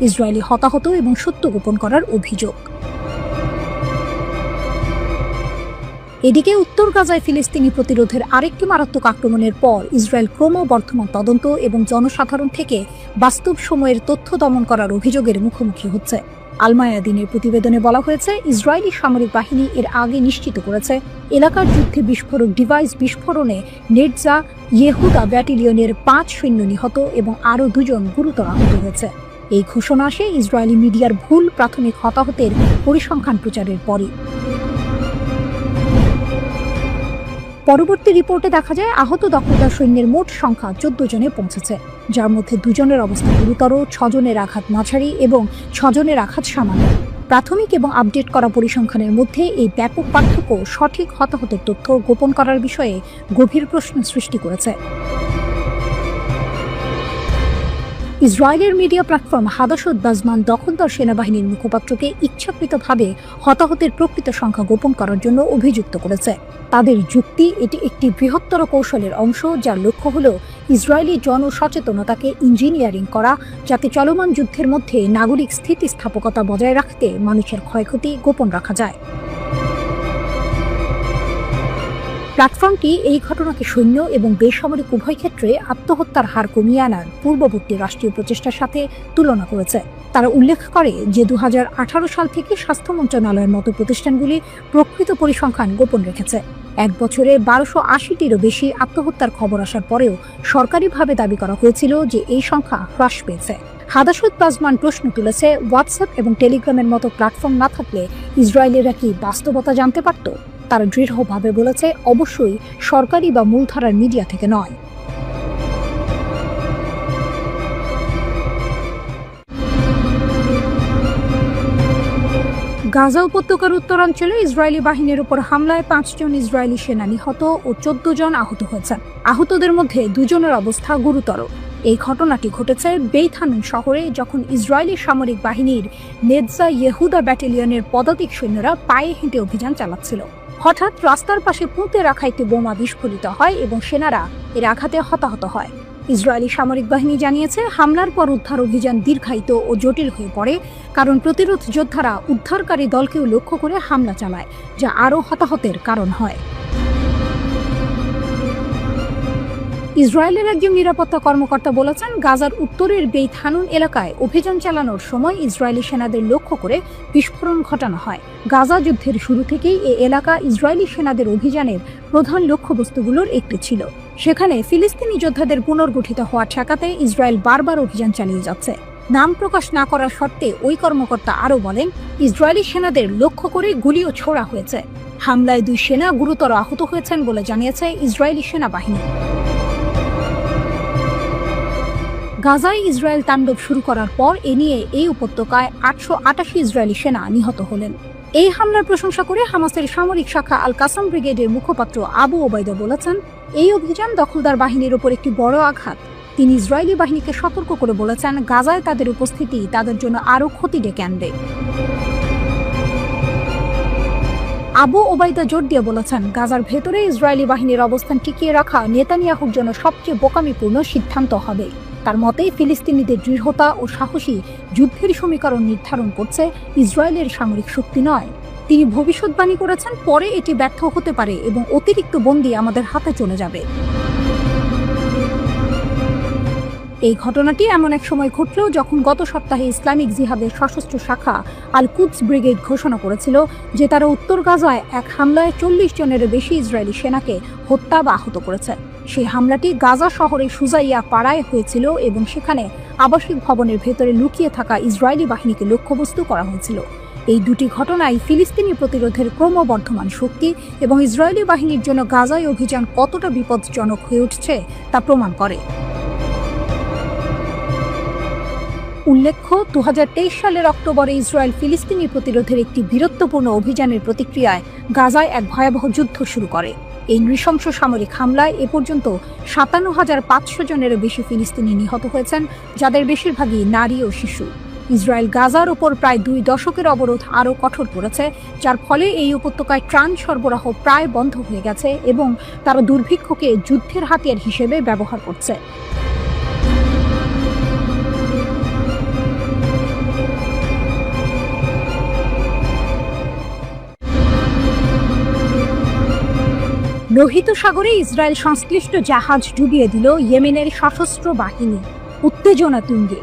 ইসরায়েলি হতাহত এবং সত্য গোপন করার অভিযোগ। এদিকে উত্তর গাজায় ফিলিস্তিনি প্রতিরোধের আরেকটি মারাত্মক আক্রমণের পর ইসরায়েল ক্রমবর্ধমান তদন্ত এবং জনসাধারণ থেকে বাস্তব সময়ের তথ্য দমন করার অভিযোগের মুখোমুখি হচ্ছে। আল মায়াদিনের প্রতিবেদনে বলা হয়েছে ইসরায়েলি সামরিক বাহিনী এর আগে নিশ্চিত করেছে এলাকার যুদ্ধে বিস্ফোরক ডিভাইস বিস্ফোরণে নেটজা ইয়েহুদা ব্যাটালিয়নের 5 সৈন্য নিহত এবং আরও 2 জন গুরুতর আহত হয়েছে। এই ঘোষণা আসে ইসরায়েলি মিডিয়ার ভুল প্রাথমিক হতাহতের পরিসংখ্যান প্রচারের পরই। পরবর্তী রিপোর্টে দেখা যায় আহত দখলদার সৈন্যের মোট সংখ্যা 14 জনে পৌঁছেছে, যার মধ্যে 2 জনের অবস্থা গুরুতর, 6 জনের আঘাত মাঝারি এবং 6 জনের আঘাত সামান্য। প্রাথমিক এবং আপডেট করা পরিসংখ্যানের মধ্যে এই ব্যাপক পার্থক্য সঠিক হতাহতের তথ্য গোপন করার বিষয়ে গভীর প্রশ্ন সৃষ্টি করেছে। ইসরায়েলের মিডিয়া প্ল্যাটফর্ম হাদাসত বাজমান দখলদার সেনাবাহিনীর মুখপাত্রকে ইচ্ছাকৃতভাবে হতাহতের প্রকৃত সংখ্যা গোপন করার জন্য অভিযুক্ত করেছে। তাদের যুক্তি, এটি একটি বৃহত্তর কৌশলের অংশ, যার লক্ষ্য হল ইসরায়েলি জনসচেতনতাকে ইঞ্জিনিয়ারিং করা, যাতে চলমান যুদ্ধের মধ্যে নাগরিক স্থিতিস্থাপকতা বজায় রাখতে মানুষের ক্ষয়ক্ষতি গোপন রাখা যায়। প্ল্যাটফর্মটি এই ঘটনাকে সৈন্য এবং বেসামরিক উভয় ক্ষেত্রে আত্মহত্যার হার কমিয়ে আনার পূর্ববর্তী রাষ্ট্রীয় প্রচেষ্টার সাথে তুলনা করেছে। তারা উল্লেখ করে যে 2018 সাল থেকে স্বাস্থ্য মন্ত্রণালয়ের মতো প্রতিষ্ঠানগুলি প্রকৃত পরিসংখ্যান গোপন রেখেছে। এক বছরে 1280টিরও বেশি আত্মহত্যার খবর আসার পরেও সরকারিভাবে দাবি করা হয়েছিল যে এই সংখ্যা হ্রাস পেয়েছে। হাদাসুদ বাজমান প্রশ্ন তুলেছে, হোয়াটসঅ্যাপ এবং টেলিগ্রামের মতো প্ল্যাটফর্ম না থাকলে ইসরায়েলিরা কি বাস্তবতা জানতে পারত? তারা দৃঢ়ভাবে বলেছে, অবশ্যই সরকারি বা মূলধারার মিডিয়া থেকে নয়। গাজা উপত্যকার উত্তরাঞ্চলে ইসরায়েলি বাহিনীর উপর হামলায় 5 জন ইসরায়েলি সেনা নিহত ও 14 জন আহত হয়েছেন। আহতদের মধ্যে 2 জনের অবস্থা গুরুতর। এই ঘটনাটি ঘটেছে বেইত হানুন শহরে, যখন ইসরায়েলি সামরিক বাহিনীর নেৎজা ইহুদা ব্যাটালিয়নের পদাতিক সৈন্যরা পায়ে হেঁটে অভিযান চালাচ্ছিল। হঠাৎ রাস্তার পাশে পুঁতে রাখা একটি বোমা বিস্ফোরিত হয় এবং সেনারা এর আঘাতে হতাহত হয়। ইসরায়েলি সামরিক বাহিনী জানিয়েছে, হামলার পর উদ্ধার অভিযান দীর্ঘায়িত ও জটিল হয়ে পড়ে, কারণ প্রতিরোধ যোদ্ধারা উদ্ধারকারী দলকেও লক্ষ্য করে হামলা চালায়, যা আরও হতাহতের কারণ হয়। ইসরায়েলের একজন নিরাপত্তা কর্মকর্তা বলেছেন, গাজার উত্তরের বেইত হানুন এলাকায় অভিযান চালানোর সময় ইসরায়েলি সেনাদের লক্ষ্য করে বিস্ফোরণ ঘটানো হয়। গাজা যুদ্ধের শুরু থেকেই এই এলাকা ইসরায়েলি সেনাদের অভিযানের প্রধান লক্ষ্যবস্তুগুলোর একটি ছিল। সেখানে ফিলিস্তিনি যোদ্ধাদের পুনর্গঠিত হওয়া ঠেকাতে ইসরায়েল বারবার অভিযান চালিয়ে যাচ্ছে। নাম প্রকাশ না করার শর্তে ওই কর্মকর্তা আরও বলেন, ইসরায়েলি সেনাদের লক্ষ্য করে গুলিও ছোড়া হয়েছে। হামলায় 2 সেনা গুরুতর আহত হয়েছেন বলে জানিয়েছে ইসরায়েলি সেনাবাহিনী। গাজায় ইসরায়েল তাণ্ডব শুরু করার পর এ নিয়ে এই উপত্যকায় 888 ইসরায়েলি সেনা নিহত হলেন। এই হামলার প্রশংসা করে হামাসের সামরিক শাখা আল কাসাম ব্রিগেডের মুখপাত্র আবু ওবায়দা বলেছেন, এই অভিযান দখলদার বাহিনীর উপর একটি বড় আঘাত। তিনি ইসরায়েলি বাহিনীকে সতর্ক করে বলেছেন, গাজায় তাদের উপস্থিতি তাদের জন্য আরও ক্ষতি ডেকে আনবে। আবু ওবায়দা জোর দিয়ে বলেছেন, গাজার ভেতরে ইসরায়েলি বাহিনীর অবস্থান টিকিয়ে রাখা নেতানিয়াহুর জন্য সবচেয়ে বোকামিপূর্ণ সিদ্ধান্ত হবে। তার মতে, ফিলিস্তিনিদের দৃঢ়তা ও সাহসী যুদ্ধের সমীকরণ নির্ধারণ করছে ইসরায়েলের সামরিক শক্তি নয়। তিনি ভবিষ্যৎবাণী করেছেন, পরে এটি ব্যর্থ হতে পারে এবং অতিরিক্ত বন্দী আমাদের হাতে চলে যাবে। এই ঘটনাটি এমন এক সময় ঘটল যখন গত সপ্তাহে ইসলামিক জিহাদের সশস্ত্র শাখা আল কুদস ব্রিগেড ঘোষণা করেছিল যে তারা উত্তর গাজায় এক হামলায় 40 জনেরও বেশি ইসরায়েলি সেনাকে হত্যা বা আহত করেছে। সেই হামলাটি গাজা শহরে সুজাইয়া পাড়ায় হয়েছিল এবং সেখানে আবাসিক ভবনের ভেতরে লুকিয়ে থাকা ইসরায়েলি বাহিনীকে লক্ষ্যবস্তু করা হয়েছিল। এই দুটি ঘটনায় ফিলিস্তিনি প্রতিরোধের ক্রমবর্ধমান শক্তি এবং ইসরায়েলি বাহিনীর জন্য গাজায় অভিযান কতটা বিপজ্জনক হয়ে উঠছে তা প্রমাণ করে। উল্লেখ্য, 2023 সালের অক্টোবরে ইসরায়েল ফিলিস্তিনি প্রতিরোধের একটি বীরত্বপূর্ণ অভিযানের প্রতিক্রিয়ায় গাজায় এক ভয়াবহ যুদ্ধ শুরু করে। এই নৃশংস সামরিক হামলায় এ পর্যন্ত 57,500 জনেরও বেশি ফিলিস্তিনি নিহত হয়েছেন, যাদের বেশিরভাগই নারী ও শিশু। ইসরায়েল গাজার ওপর প্রায় 2 দশকের অবরোধ আরও কঠোর করেছে, যার ফলে এই উপত্যকায় ত্রাণ সরবরাহ প্রায় বন্ধ হয়ে গেছে এবং তারা দুর্ভিক্ষকে যুদ্ধের হাতিয়ার হিসেবে ব্যবহার করছে। লোহিত সাগরে ইসরায়েল সংশ্লিষ্ট জাহাজ ডুবিয়ে দিল ইয়েমেনের সশস্ত্র বাহিনী, উত্তেজনা তুঙ্গে।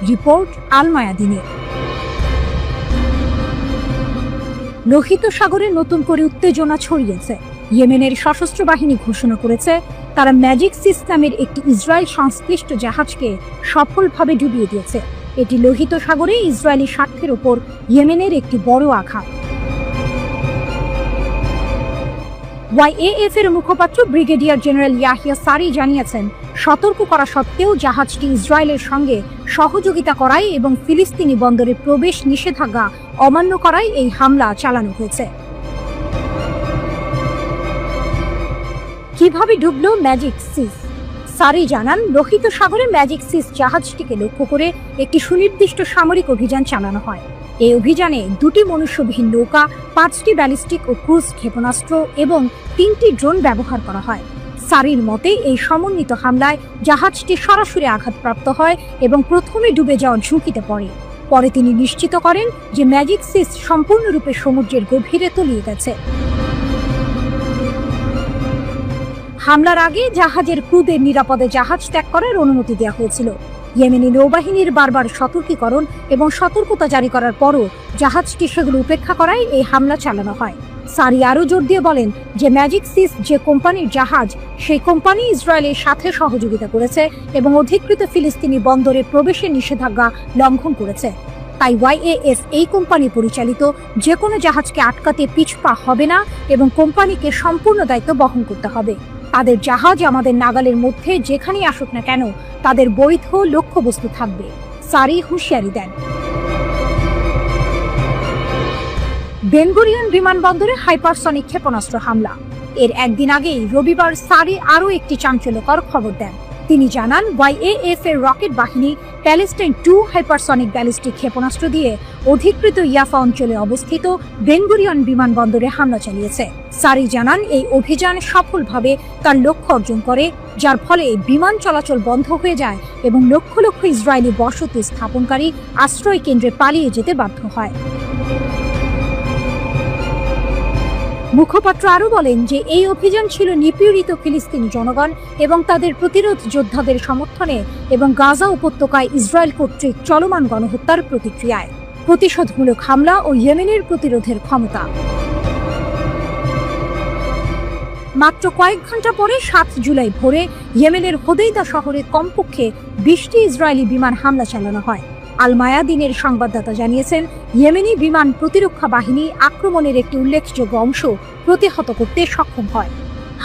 রিপোর্ট আল মায়াদিনের। লোহিত সাগরে নতুন করে উত্তেজনা ছড়িয়েছে। ইয়েমেনের সশস্ত্র বাহিনী ঘোষণা করেছে তারা ম্যাজিক সিস নামের একটি ইসরায়েল সংশ্লিষ্ট জাহাজকে সফলভাবে ডুবিয়ে দিয়েছে। এটি লোহিত সাগরে ইসরায়েলি স্বার্থের উপর ইয়েমেনের একটি বড় আঘাত। ওয়াইএএফ এর মুখপাত্র ব্রিগেডিয়ার জেনারেল ইয়াহিয়া সারি জানিয়েছেন, সতর্ক করা সত্ত্বেও জাহাজটি ইসরায়েলের সঙ্গে সহযোগিতা করায় এবং ফিলিস্তিনি বন্দরে প্রবেশ নিষেধাজ্ঞা অমান্য করায় এই হামলা চালানো হয়েছে। কিভাবে ডুবল ম্যাজিক সিস? সারি জানান, লোহিত সাগরে ম্যাজিক সিস জাহাজটিকে লক্ষ্য করে একটি সুনির্দিষ্ট সামরিক অভিযান চালানো হয়। এই অভিযানে 2টি মনুষ্যবিহীন নৌকা, 5টি ব্যালিস্টিক ও ক্রুজ ক্ষেপণাস্ত্র এবং 3টি ড্রোন ব্যবহার করা হয়। সারির মতে, এই সমন্বিত হামলায় জাহাজটি সরাসরি আঘাতপ্রাপ্ত হয় এবং প্রথমে ডুবে যাওয়ার ঝুঁকিতে পড়ে। পরে তিনি নিশ্চিত করেন যে ম্যাজিক সিস সম্পূর্ণরূপে সমুদ্রের গভীরে তলিয়ে গেছে। হামলার আগে জাহাজের ক্রুদের নিরাপদে জাহাজ ত্যাগ করার অনুমতি দেওয়া হয়েছিল। ইয়েমেনি নৌবাহিনীর বারবার সতর্কীকরণ এবং সতর্কতা জারি করার পরও জাহাজটি সেগুলো উপেক্ষা করায় এই হামলা চালানো হয়। সারি আরও জোর দিয়ে বলেন যে ম্যাজিক সিস যে কোম্পানির জাহাজ, সেই কোম্পানি ইসরায়েলের সাথে সহযোগিতা করেছে এবং অধিকৃত ফিলিস্তিনি বন্দরে প্রবেশের নিষেধাজ্ঞা লঙ্ঘন করেছে। তাই ওয়াইএএফ এই কোম্পানি পরিচালিত যে কোনো জাহাজকে আটকাতে পিছপা হবে না এবং কোম্পানিকে সম্পূর্ণ দায়িত্ব বহন করতে হবে। তাদের জাহাজ আমাদের নাগালের মধ্যে যেখানেই আসুক না কেন তাদের বৈধ লক্ষ্যবস্তু থাকবে, সারি হুঁশিয়ারি দেন। বেন গুরিয়ন বিমানবন্দরে হাইপারসনিক ক্ষেপণাস্ত্র হামলা। এর একদিন আগেই রবিবার সারি আরও একটি চাঞ্চল্যকর খবর দেন। তিনি জানান ওয়াইএএফ এর রকেট বাহিনী প্যালেস্টাইন 2 হাইপারসনিক ব্যালিস্টিক ক্ষেপণাস্ত্র দিয়ে অধিকৃত ইয়াফা অঞ্চলে অবস্থিত বেন গুরিয়ন বিমানবন্দরে হামলা চালিয়েছে। সারি জানান এই অভিযান সফলভাবে তার লক্ষ্য অর্জন করে, যার ফলে বিমান চলাচল বন্ধ হয়ে যায় এবং লক্ষ লক্ষ ইসরায়েলি বসতি স্থাপনকারী আশ্রয় কেন্দ্রে পালিয়ে যেতে বাধ্য হয়। মুখপাত্র আরও বলেন যে এই অভিযান ছিল নিপীড়িত ফিলিস্তিনি জনগণ এবং তাদের প্রতিরোধ যোদ্ধাদের সমর্থনে এবং গাজা উপত্যকায় ইসরায়েল কর্তৃক চলমান গণহত্যার প্রতিক্রিয়ায় প্রতিশোধমূলক হামলা ও ইয়েমেনের প্রতিরোধের ক্ষমতা। মাত্র কয়েক ঘন্টা পরে 7 জুলাই ভোরে ইয়েমেনের হোদেইদা শহরে কমপক্ষে 20টি ইসরায়েলি বিমান হামলা চালানো হয়। আল মায়াদিনের সংবাদদাতা জানিয়েছেন ইয়েমেনি বিমান প্রতিরক্ষা বাহিনী আক্রমণের একটি উল্লেখযোগ্য অংশ প্রতিহত করতে সক্ষম হয়।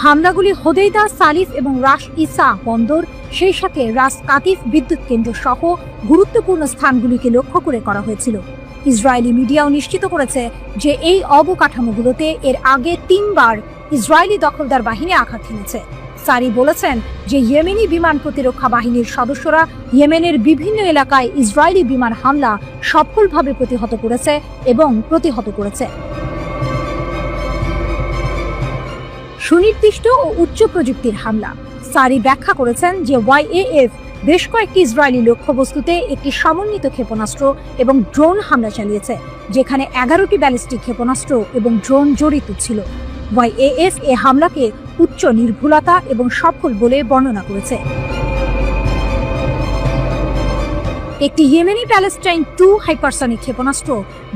হামলাগুলি হোদেইদা, সালিফ এবং রাস ইসা বন্দর, সেই সাথে রাস কাতিফ বিদ্যুৎ কেন্দ্র সহ গুরুত্বপূর্ণ স্থানগুলিকে লক্ষ্য করে করা হয়েছিল। ইসরায়েলি মিডিয়াও নিশ্চিত করেছে যে এই অবকাঠামোগুলোতে এর আগে 3 বার ইসরায়েলি দখলদার বাহিনী আঘাত হেনেছে। সারি বলেছেন যে ইয়েমেনি বিমান প্রতিরক্ষা বাহিনীর সদস্যরা ইয়েমেনের বিভিন্ন এলাকায় ইসরায়েলি বিমান হামলা সফলভাবে প্রতিহত করেছে এবং প্রতিহত করেছে। সুনির্দিষ্ট ও উচ্চ প্রযুক্তির হামলা। সারি ব্যাখ্যা করেছেন যে ওয়াইএএফ বেশ কয়েকটি ইসরায়েলি লক্ষ্যবস্তুতে একটি সমন্বিত ক্ষেপণাস্ত্র এবং ড্রোন হামলা চালিয়েছে, যেখানে 11টি ব্যালিস্টিক ক্ষেপণাস্ত্র এবং ড্রোন জড়িত ছিল। ওয়াইএএফ এ হামলাকে উচ্চ নির্ভুলতা এবং সফল বলে বর্ণনা করেছে। একটি ইয়েমেনি প্যালেস্টাইন 2 হাইপারসনিক ক্ষেপণাস্ত্র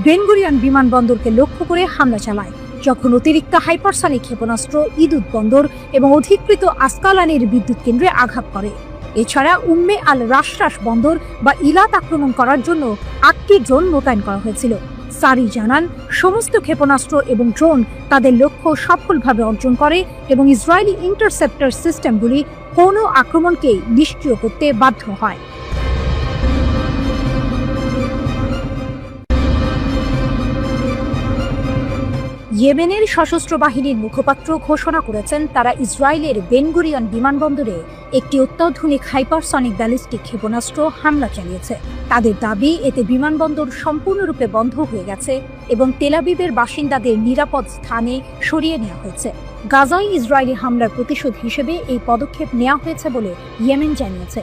বেন গুরিয়ন বিমানবন্দরকে লক্ষ্য করে হামলা চালায়, যখন অতিরিক্ত হাইপারসনিক ক্ষেপণাস্ত্র ইদুদ বন্দর এবং অধিকৃত আসকালানের বিদ্যুৎ কেন্দ্রে আঘাত করে। এছাড়া উম্মে আল রাশরাস বন্দর বা ইলাত আক্রমণ করার জন্য 8টি ড্রোন মোতায়েন করা হয়েছিল। সারি জানান সমস্ত ক্ষেপণাস্ত্র এবং ড্রোন তাদের লক্ষ্য সফলভাবে অর্জন করে এবং ইসরায়েলি ইন্টারসেপ্টর সিস্টেমগুলি কোনো আক্রমণকে নিষ্ক্রিয় করতে বাধ্য হয়। ইয়েমেনের সশস্ত্র বাহিনীর মুখপাত্র ঘোষণা করেছেন তারা ইসরায়েলের বেন গুরিয়ন বিমানবন্দরে একটি অত্যাধুনিক হাইপারসনিক ব্যালিস্টিক ক্ষেপণাস্ত্র হামলা চালিয়েছে। তাদের দাবি এতে বিমানবন্দর সম্পূর্ণরূপে বন্ধ হয়ে গেছে এবং তেল আবিবের বাসিন্দাদের নিরাপদ স্থানে সরিয়ে নেওয়া হয়েছে। গাজায় ইসরায়েলি হামলার প্রতিশোধ হিসেবে এই পদক্ষেপ নেওয়া হয়েছে বলে ইয়েমেন জানিয়েছে।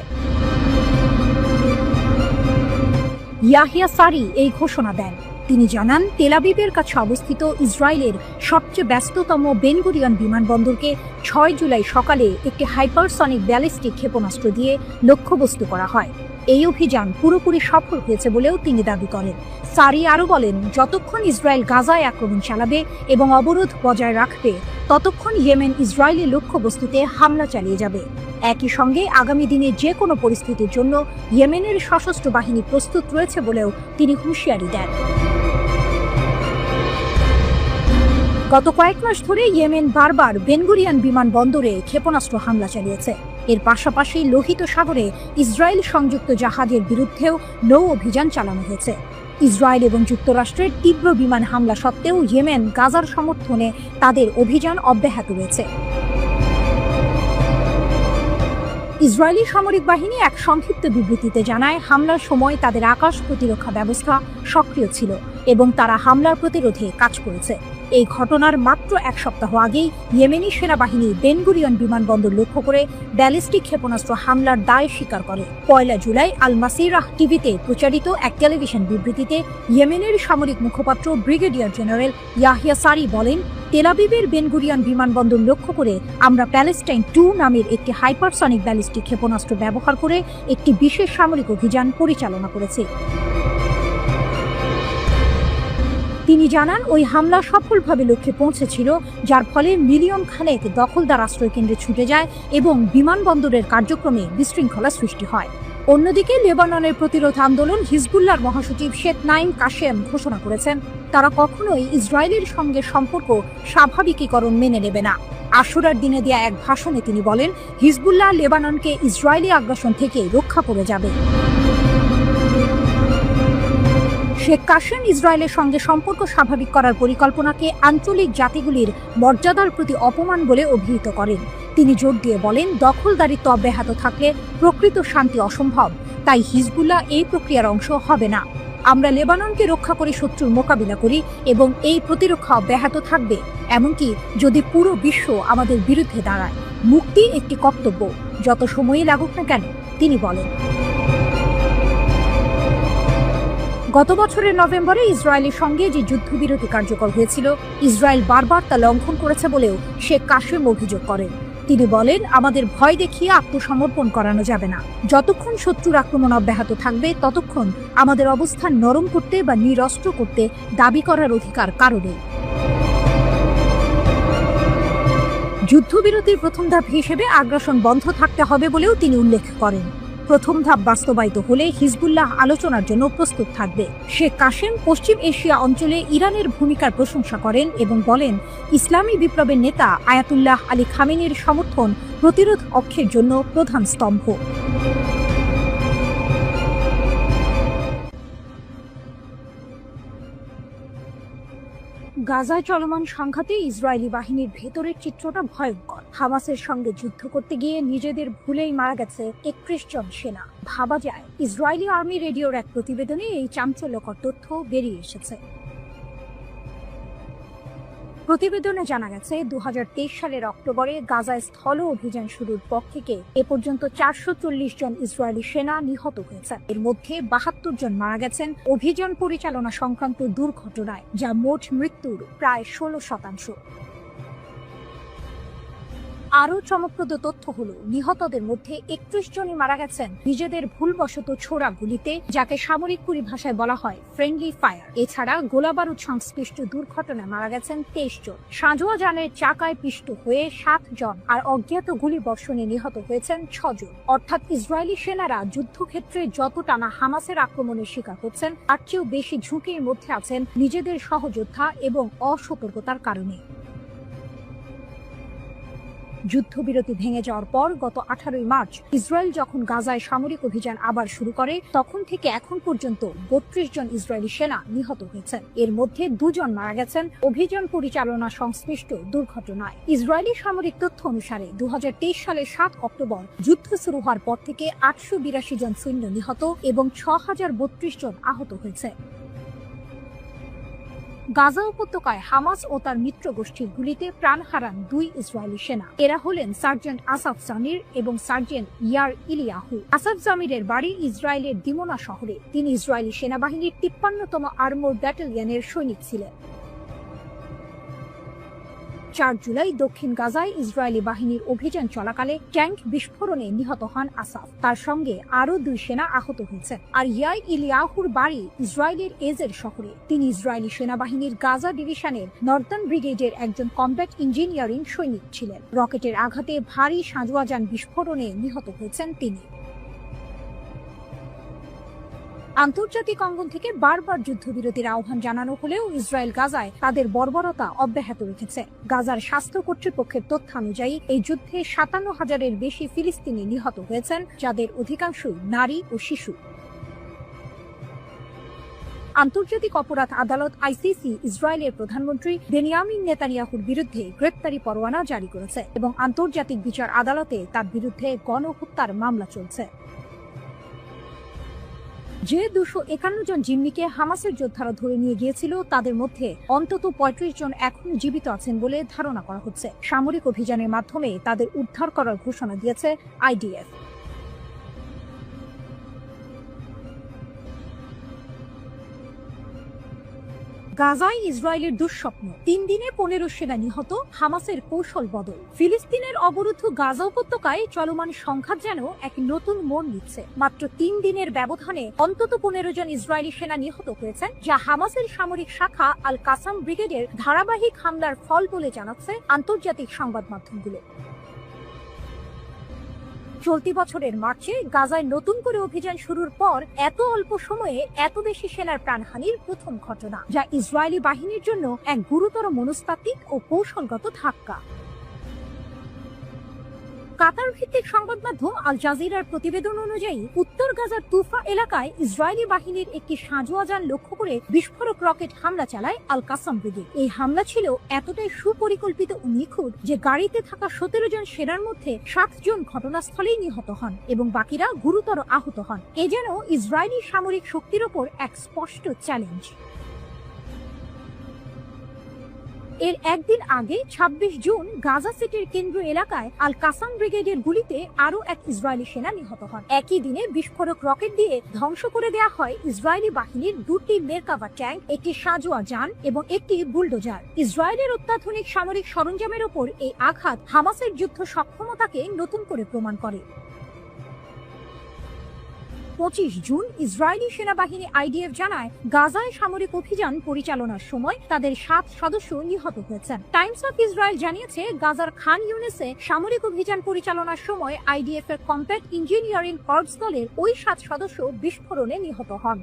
ইয়াহিয়া সারি এই ঘোষণা দেন। তিনি জানান তেল আবিবের কাছে অবস্থিত ইসরায়েলের সবচেয়ে ব্যস্ততম বেন গুরিয়ন বিমানবন্দরকে 6 জুলাই সকালে একটি হাইপারসনিক ব্যালিস্টিক ক্ষেপণাস্ত্র দিয়ে লক্ষ্যবস্তু করা হয়। এই অভিযান পুরোপুরি সফল হয়েছে বলেও তিনি দাবি করেন। সারি আরও বলেন, যতক্ষণ ইসরায়েল গাজায় আক্রমণ চালাবে এবং অবরোধ বজায় রাখবে, ততক্ষণ ইয়েমেন ইসরায়েলি লক্ষ্যবস্তুতে হামলা চালিয়ে যাবে। একই সঙ্গে আগামী দিনে যে কোনো পরিস্থিতির জন্য ইয়েমেনের সশস্ত্র বাহিনী প্রস্তুত রয়েছে বলেও তিনি হুঁশিয়ারি দেন। গত কয়েক মাস ধরে ইয়েমেন বারবার বেন গুরিয়ন বিমানবন্দরে ক্ষেপণাস্ত্র হামলা চালিয়েছে। এর পাশাপাশি লোহিত সাগরে ইসরায়েল সংযুক্ত জাহাজের বিরুদ্ধেও নৌ অভিযান চালানো হয়েছে। ইসরায়েল এবং যুক্তরাষ্ট্রের তীব্র বিমান হামলা সত্ত্বেও ইয়েমেন গাজার সমর্থনে তাদের অভিযান অব্যাহত রয়েছে। ইসরায়েলি সামরিক বাহিনী এক সংক্ষিপ্ত বিবৃতিতে জানায়, হামলার সময় তাদের আকাশ প্রতিরক্ষা ব্যবস্থা সক্রিয় ছিল এবং তারা হামলার প্রতিরোধে কাজ করেছে। এই ঘটনার মাত্র 1 সপ্তাহ আগেই ইয়েমেনি সেনাবাহিনী বেন গুরিয়ন বিমানবন্দর লক্ষ্য করে ব্যালিস্টিক ক্ষেপণাস্ত্র হামলার দায় স্বীকার করে। 1 জুলাই আল মাসিরাহ টিভিতে প্রচারিত এক টেলিভিশন বিবৃতিতে ইয়েমেনের সামরিক মুখপাত্র ব্রিগেডিয়ার জেনারেল ইয়াহিয়া সারি বলেন, তেল আবিবের বেন গুরিয়ন বিমানবন্দর লক্ষ্য করে আমরা প্যালেস্টাইন 2 নামের একটি হাইপারসনিক ব্যালিস্টিক ক্ষেপণাস্ত্র ব্যবহার করে একটি বিশেষ সামরিক অভিযান পরিচালনা করেছি। তিনি জানান, ওই হামলা সফলভাবে লক্ষ্যে পৌঁছেছিল, যার ফলে মিলিয়ন খানেক দখলদার আশ্রয়কেন্দ্রে ছুটে যায় এবং বিমানবন্দরের কার্যক্রমে বিশৃঙ্খলা সৃষ্টি হয়। অন্যদিকে লেবাননের প্রতিরোধ আন্দোলন হিজবুল্লাহর মহাসচিব শেখ নাইম কাশেম ঘোষণা করেছেন, তারা কখনোই ইসরায়েলের সঙ্গে সম্পর্ক স্বাভাবিকীকরণ মেনে নেবে না। আশুরার দিনে দেয়া এক ভাষণে তিনি বলেন, হিজবুল্লাহ লেবাননকে ইসরায়েলি আগ্রাসন থেকে রক্ষা করে যাবে। শেখ কাশেম ইসরায়েলের সঙ্গে সম্পর্ক স্বাভাবিক করার পরিকল্পনাকে আঞ্চলিক জাতিগুলির মর্যাদার প্রতি অপমান বলে অভিহিত করেন। তিনি জোর দিয়ে বলেন, দখলদারিত্ব অব্যাহত থাকলে প্রকৃত শান্তি অসম্ভব, তাই হিজবুল্লাহ এই প্রক্রিয়ার অংশ হবে না। আমরা লেবাননকে রক্ষা করে শত্রুর মোকাবিলা করি এবং এই প্রতিরক্ষা অব্যাহত থাকবে, এমনকি যদি পুরো বিশ্ব আমাদের বিরুদ্ধে দাঁড়ায়। মুক্তি একটি কর্তব্য, যত সময়ই লাগুক না কেন, তিনি বলেন। গত বছরের নভেম্বরে ইসরায়েলের সঙ্গে যে যুদ্ধবিরতি কার্যকর হয়েছিল, ইসরায়েল বারবার তা লঙ্ঘন করেছে বলেও শেখ কাশেম অভিযোগ করেন। তিনি বলেন, আমাদের ভয় দেখিয়ে আত্মসমর্পণ করানো যাবে না। যতক্ষণ শত্রুর আক্রমণ অব্যাহত থাকবে, ততক্ষণ আমাদের অবস্থান নরম করতে বা নিরস্ত্র করতে দাবি করার অধিকার কারো নেই। যুদ্ধবিরতির প্রথম ধাপ হিসেবে আগ্রাসন বন্ধ থাকতে হবে বলেও তিনি উল্লেখ করেন। প্রথম ধাপ বাস্তবায়িত হলে হিজবুল্লাহ আলোচনার জন্য প্রস্তুত থাকবে। শেখ কাশেম পশ্চিম এশিয়া অঞ্চলে ইরানের ভূমিকার প্রশংসা করেন এবং বলেন, ইসলামী বিপ্লবের নেতা আয়াতুল্লাহ আলী খামেনির সমর্থন প্রতিরোধ অক্ষের জন্য প্রধান স্তম্ভ। গাজায় চলমান সংঘাতে ইসরায়েলি বাহিনীর ভেতরের চিত্রটা ভয়ঙ্কর। হামাসের সঙ্গে যুদ্ধ করতে গিয়ে নিজেদের ভুলেই মারা গেছে 31 জন সেনা। ভাবা যায়, ইসরায়েলি আর্মি রেডিওর এক প্রতিবেদনে এই চাঞ্চল্যকর তথ্য বেরিয়ে এসেছে। প্রতিবেদনে জানা গেছে, 2023 সালের অক্টোবরে গাজায় স্থল অভিযান শুরুর পর থেকে এ পর্যন্ত 440 জন ইসরায়েলি সেনা নিহত হয়েছেন। এর মধ্যে 72 জন মারা গেছেন অভিযান পরিচালনা সংক্রান্ত দুর্ঘটনায়, যা মোট মৃত্যুর প্রায় 16%। আরও চমকপ্রদ তথ্য হলো, নিহতদের মধ্যে 31 জনই মারা গেছেন নিজেদের ভুলবশত ছোড়া গুলিতে, যাকে সামরিক পরিভাষায় বলা হয় ফ্রেন্ডলি ফায়ার। এছাড়া গোলাবারুদ সংশ্লিষ্ট দুর্ঘটনায় মারা গেছেন 23 জন। সাঁজোয়া যানের চাকায় পিষ্ট হয়ে 7 জন, আর অজ্ঞাত গুলি বর্ষণে নিহত হয়েছেন 6 জন। অর্থাৎ ইসরায়েলি সেনারা যুদ্ধক্ষেত্রে যতটা না হামাসের আক্রমণের শিকার হচ্ছেন, তার চেয়েও বেশি ঝুঁকির মধ্যে আছেন নিজেদের সহযোদ্ধা এবং অসতর্কতার কারণে। যুদ্ধবিরতি ভেঙে যাওয়ার পর গত 18 মার্চ ইসরায়েল যখন গাজায় সামরিক অভিযান আবার শুরু করে, তখন থেকে এখন পর্যন্ত 32 জন ইসরায়েলি সেনা নিহত হয়েছেন। এর মধ্যে 2 জন মারা গেছেন অভিযান পরিচালনা সংশ্লিষ্ট দুর্ঘটনায়। ইসরায়েলি সামরিক তথ্য অনুসারে 2023 সালের 7 অক্টোবর যুদ্ধ শুরু হওয়ার পর থেকে 882 জন সৈন্য নিহত এবং 6032 জন আহত হয়েছে। গাজা উপত্যকায় হামাস ও তার মিত্র গোষ্ঠীর গুলিতে প্রাণ হারান 2 ইসরায়েলি সেনা। এরা হলেন সার্জেন্ট আসাফ জামির এবং সার্জেন্ট ইয়ার ইলিয়াহু। আসাফ জামিরের বাড়ি ইসরায়েলের দিমোনা শহরে। তিনি ইসরায়েলি সেনাবাহিনীর 53তম আর্মোর ব্যাটালিয়নের সৈনিক ছিলেন। 4 জুলাই দক্ষিণ গাজায় ইসরায়েলি বাহিনীর অভিযান চলাকালে ট্যাঙ্ক বিস্ফোরণে নিহত হন আসাফ। তার সঙ্গে আরও 2 সেনা আহত হয়েছেন। আর ইয়াই ইলিয়াহুর বাড়ি ইসরায়েলের এজের শহরে। তিনি ইসরায়েলি সেনাবাহিনীর গাজা ডিভিশনের নর্দার্ন ব্রিগেডের একজন কমব্যাট ইঞ্জিনিয়ারিং সৈনিক ছিলেন। রকেটের আঘাতে ভারী সাঁজোয়া যান বিস্ফোরণে নিহত হয়েছেন তিনি। আন্তর্জাতিক অঙ্গন থেকে বারবার যুদ্ধবিরতির আহ্বান জানানো হলেও ইসরায়েল গাজায় তাদের বর্বরতা অব্যাহত রেখেছে। গাজার স্বাস্থ্য কর্তৃপক্ষের তথ্য অনুযায়ী এই যুদ্ধে 57,000-এর বেশি ফিলিস্তিনি নিহত হয়েছেন, যাদের অধিকাংশই নারী ও শিশু। আন্তর্জাতিক অপরাধ আদালত আইসিসি ইসরায়েলের প্রধানমন্ত্রী বেনিয়ামিন নেতানিয়াহুর বিরুদ্ধে গ্রেপ্তারি পরোয়ানা জারি করেছে এবং আন্তর্জাতিক বিচার আদালতে তার বিরুদ্ধে গণহত্যার মামলা চলছে। যে 251 জন জিম্মিকে হামাসের যোদ্ধারা ধরে নিয়ে গিয়েছিল, তাদের মধ্যে অন্তত 35 জন এখনো জীবিত আছেন বলে ধারণা করা হচ্ছে। সামরিক অভিযানের মাধ্যমে তাদের উদ্ধার করার ঘোষণা দিয়েছে আইডিএফ। গাজায় ইসরায়েলের দুঃস্বপ্ন, 3 দিনে 15 সেনা নিহত, হামাসের কৌশল বদল। ফিলিস্তিনের অবরুদ্ধ গাজা উপত্যকায় চলমান সংঘাত যেন এক নতুন মোড় নিচ্ছে। মাত্র 3 দিনের ব্যবধানে অন্তত 15 জন ইসরায়েলি সেনা নিহত হয়েছেন, যা হামাসের সামরিক শাখা আল কাসাম ব্রিগেডের ধারাবাহিক হামলার ফল বলে জানাচ্ছে আন্তর্জাতিক সংবাদ মাধ্যমগুলো। চলতি বছরের মার্চে গাজায় নতুন করে অভিযান শুরুর পর এত অল্প সময়ে এত বেশি সেনার প্রাণহানির প্রথম ঘটনা, যা ইসরায়েলি বাহিনীর জন্য এক গুরুতর মনস্তাত্ত্বিক ও কৌশলগত ধাক্কা। কাতার ভিত্তিক সংবাদ মাধ্যম আল জাজিরার প্রতিবেদন অনুযায়ী উত্তর গাজার তুফা এলাকায় ইসরায়েলি বাহিনীর একটি সাঁজোয়া যান লক্ষ্য করে বিস্ফোরক রকেট হামলা চালায় আল কাসাম ব্রিগেড। এই হামলা ছিল এতটাই সুপরিকল্পিত ও নিখুঁত যে গাড়িতে থাকা 17 জন সেনার মধ্যে 7 জন ঘটনাস্থলেই নিহত হন এবং বাকিরা গুরুতর আহত হন। এ যেন ইসরায়েলি সামরিক শক্তির ওপর এক স্পষ্ট চ্যালেঞ্জ। এর একদিন আগে 26 জুন গাজা সিটির কেন্দ্র এলাকায় আল কাসাম ব্রিগেডের গুলিতে আরো এক ইসরায়েলি সেনা নিহত হন। একই দিনে বিস্ফোরক রকেট দিয়ে ধ্বংস করে দেওয়া হয় ইসরায়েলি বাহিনীর 2টি মেরকাভা ট্যাঙ্ক, একটি সাঁজোয়া যান এবং একটি বুলডোজার। ইসরায়েলের অত্যাধুনিক সামরিক সরঞ্জামের ওপর এই আঘাত হামাসের যুদ্ধ সক্ষমতাকে নতুন করে প্রমাণ করে। 25 জুন ইসরায়েলি সেনাবাহিনী আইডিএফ জানায়, গাজায় সামরিক অভিযান পরিচালনার সময় তাদের 7 সদস্য নিহত হয়েছেন। টাইমস অফ ইসরায়েল জানিয়েছে, গাজার খান ইউনিসে সামরিক অভিযান পরিচালনার সময় আইডিএফ এর কম্প্যাক্ট ইঞ্জিনিয়ারিং কর্পস দলের ওই 7 সদস্য বিস্ফোরণে নিহত হন।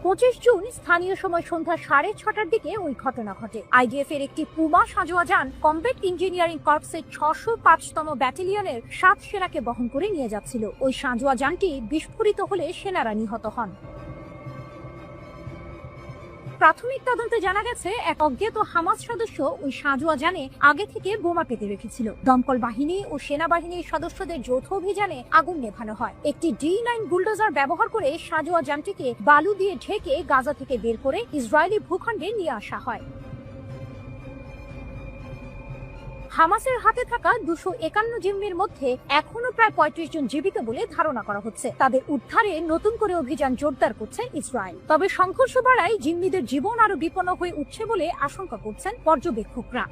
25 জুন স্থানীয় সময় সন্ধ্যা 6:30টার দিকে ওই ঘটনা ঘটে। আইডিএফ এর একটি পুমা সাঁজোয়া যান কম্ব্যাট ইঞ্জিনিয়ারিং কর্পসের 605তম ব্যাটালিয়নের 7 সেনাকে বহন করে নিয়ে যাচ্ছিল। ওই সাঁজোয়া যানটি বিস্ফোরিত হলে সেনারা নিহত হন। প্রাথমিক তদন্তে জানা গেছে, এক অজ্ঞাত হামাস সদস্য ওই সাঁজোয়া যানে আগে থেকে বোমা পেতে রেখেছিল। দমকল বাহিনী ও সেনাবাহিনীর সদস্যদের যৌথ অভিযানে আগুন নেভানো হয়। একটি D9 বুলডোজার ব্যবহার করে সাঁজোয়া যানটিকে বালু দিয়ে ঢেকে গাজা থেকে বের করে ইসরায়েলি ভূখণ্ডে নিয়ে আসা হয়। হামাসের হাতে থাকা 251 জিম্মির মধ্যে এখনো প্রায় 35 জন জীবিত বলে ধারণা করা হচ্ছে। তাদের উদ্ধারে নতুন করে অভিযান জোরদার করছে ইসরায়েল। তবে সংঘর্ষ বাড়ায় জিম্মিদের জীবন আরো বিপন্ন হয়ে উঠছে বলে আশঙ্কা করছেন পর্যবেক্ষকরা।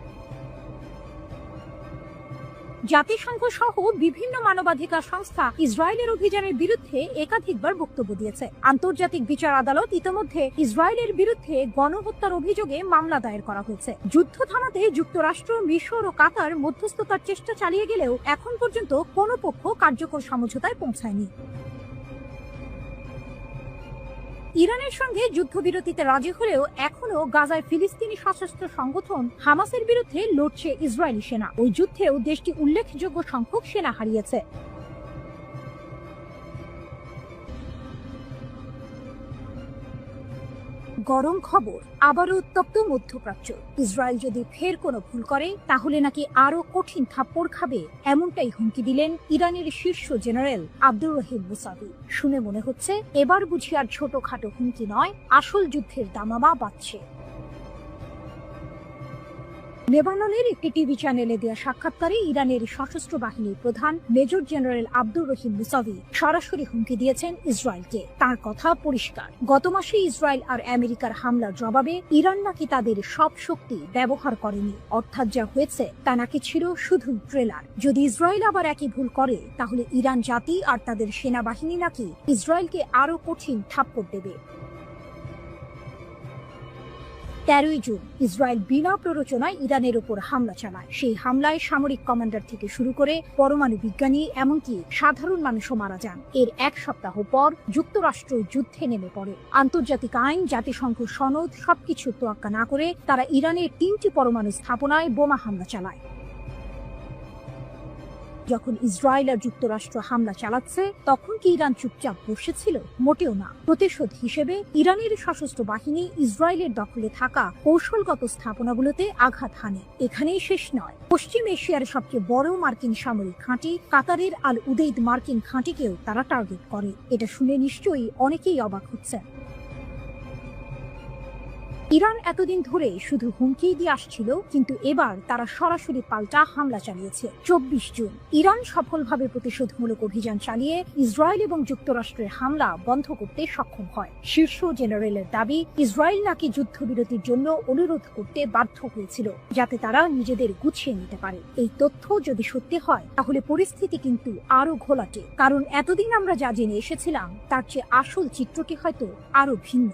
জাতিসংঘ সহ বিভিন্ন মানবাধিকার সংস্থা ইসরায়েলের অভিযানের বিরুদ্ধে একাধিকবার বক্তব্য দিয়েছে। আন্তর্জাতিক বিচার আদালত ইতিমধ্যে ইসরায়েলের বিরুদ্ধে গণহত্যার অভিযোগে মামলা দায়ের করা হয়েছে। যুদ্ধ থামাতে যুক্তরাষ্ট্র, মিশর ও কাতার মধ্যস্থতার চেষ্টা চালিয়ে গেলেও এখন পর্যন্ত কোনো পক্ষ কার্যকর সমঝোতায় পৌঁছায়নি। ইরানের সঙ্গে যুদ্ধবিরতিতে রাজি হলেও এখনো গাজায় ফিলিস্তিনি সশস্ত্র সংগঠন হামাসের বিরুদ্ধে লড়ছে ইসরায়েলি সেনা। ওই যুদ্ধেও দেশটি উল্লেখযোগ্য সংখ্যক সেনা হারিয়েছে। গরম খবর, আবারও উত্তপ্ত মধ্যপ্রাচ্য। ইসরায়েল যদি ফের কোনো ভুল করে তাহলে নাকি আরো কঠিন থাপ্পড় খাবে, এমনটাই হুমকি দিলেন ইরানের শীর্ষ জেনারেল আব্দুর রহিম মুসাভি। শুনে মনে হচ্ছে এবার বুঝি আর ছোটখাটো হুমকি নয়, আসল যুদ্ধের দামামা বাজছে। লেবাননের একটি টিভি চ্যানেলে দেওয়া সাক্ষাৎকারে ইরানের সশস্ত্র বাহিনীর প্রধান major general Abdur Rahim Musavi সরাসরি হুমকি দিয়েছেন ইসরায়েলকে। তার কথা পরিষ্কার, গত মাসে ইসরায়েল আর আমেরিকার হামলার জবাবে ইরান নাকি তাদের সব শক্তি ব্যবহার করেনি, অর্থাৎ যা হয়েছে তা নাকি ছিল শুধুই ট্রেলার। যদি ইসরায়েল আবার একই ভুল করে তাহলে ইরান জাতি আর তাদের সেনাবাহিনী নাকি ইসরায়েলকে আরো কঠিন থাপ্পড় দেবে। 13 জুন ইসরায়েল বিনা প্ররোচনায় ইরানের উপর হামলা চালায়। সেই হামলায় সামরিক কমান্ডার থেকে শুরু করে পরমাণু বিজ্ঞানী, এমনকি সাধারণ মানুষও মারা যান। এর 1 সপ্তাহ পর যুক্তরাষ্ট্র যুদ্ধে নেমে পড়ে। আন্তর্জাতিক আইন, জাতিসংঘ সনদ সবকিছু তোয়াক্কা না করে তারা ইরানের 3টি পরমাণু স্থাপনায় বোমা হামলা চালায়। যখন ইসরায়েল আর যুক্তরাষ্ট্র হামলা চালাচ্ছে তখন কি ইরান চুপচাপ বসেছিল? মোটেও না। প্রতিশোধ হিসেবে ইরানের সশস্ত্র বাহিনী ইসরায়েলের দখলে থাকা কৌশলগত স্থাপনাগুলোতে আঘাত হানে। এখানেই শেষ নয়, পশ্চিম এশিয়ার সবচেয়ে বড় মার্কিন সামরিক ঘাঁটি কাতারের আল উদেইদ মার্কিন ঘাঁটিকেও তারা টার্গেট করে। এটা শুনে নিশ্চয়ই অনেকেই অবাক হচ্ছেন। ইরান এতদিন ধরে শুধু হুমকি দিয়ে আসছিল, কিন্তু এবার তারা সরাসরি পাল্টা হামলা চালিয়েছে। 24 জুন ইরান সফলভাবে প্রতিশোধমূলক অভিযান চালিয়ে ইসরায়েল এবং যুক্তরাষ্ট্রের হামলা বন্ধ করতে সক্ষম হয়। শীর্ষ জেনারেলের দাবি, ইসরায়েল নাকি যুদ্ধবিরতির জন্য অনুরোধ করতে বাধ্য হয়েছিল যাতে তারা নিজেদের গুছিয়ে নিতে পারে। এই তথ্য যদি সত্যি হয় তাহলে পরিস্থিতি কিন্তু আরো ঘোলাটে, কারণ এতদিন আমরা যা জেনে এসেছিলাম তার চেয়ে আসল চিত্রটি হয়তো আরো ভিন্ন।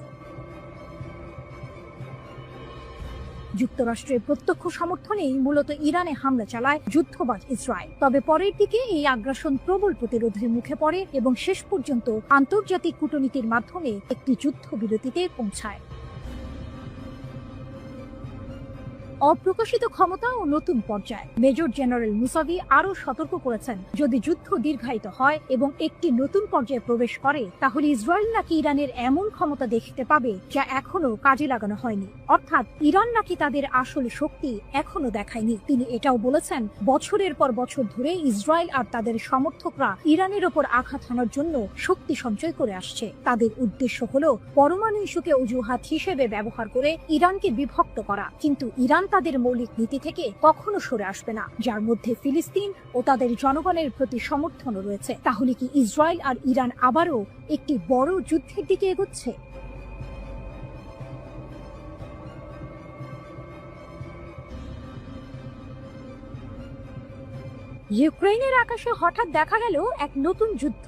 যুক্তরাষ্ট্রের প্রত্যক্ষ সমর্থনেই মূলত ইরানে হামলা চালায় যুদ্ধবাজ ইসরায়েল। তবে পরের দিকে এই আগ্রাসন প্রবল প্রতিরোধের মুখে পড়ে এবং শেষ পর্যন্ত আন্তর্জাতিক কূটনীতির মাধ্যমে একটি যুদ্ধবিরতিতে পৌঁছায়। অপ্রকাশিত ক্ষমতা ও নতুন পর্যায়। মেজর জেনারেল মুসাভি আরো সতর্ক করেছেন, যদি যুদ্ধ দীর্ঘায়িত হয় এবং একটি নতুন পর্যায়ে প্রবেশ করে তাহলে ইসরায়েল নাকি ইরানের এমন ক্ষমতা দেখতে পাবে যা এখনো কাজে লাগানো হয়নি, অর্থাৎ ইরান নাকি তাদের আসল শক্তি এখনো দেখায়নি। তিনি এটাও বলেছেন, বছরের পর বছর ধরে ইসরায়েল আর তাদের সমর্থকরা ইরানের ওপর আঘাত হানার জন্য শক্তি সঞ্চয় করে আসছে। তাদের উদ্দেশ্য হলো পরমাণু ইস্যুকে অজুহাত হিসেবে ব্যবহার করে ইরানকে বিভক্ত করা, কিন্তু ইরান তাদের মৌলিক নীতি থেকে কখনো সরে আসবে না, যার মধ্যে ফিলিস্তিন ও তাদের জনগণের প্রতি সমর্থনও রয়েছে। তাহলে কি ইসরায়েল আর ইরান আবারও একটি বড় যুদ্ধের দিকে এগোচ্ছে? ইউক্রেনের আকাশে হঠাৎ দেখা গেল এক নতুন যুদ্ধ,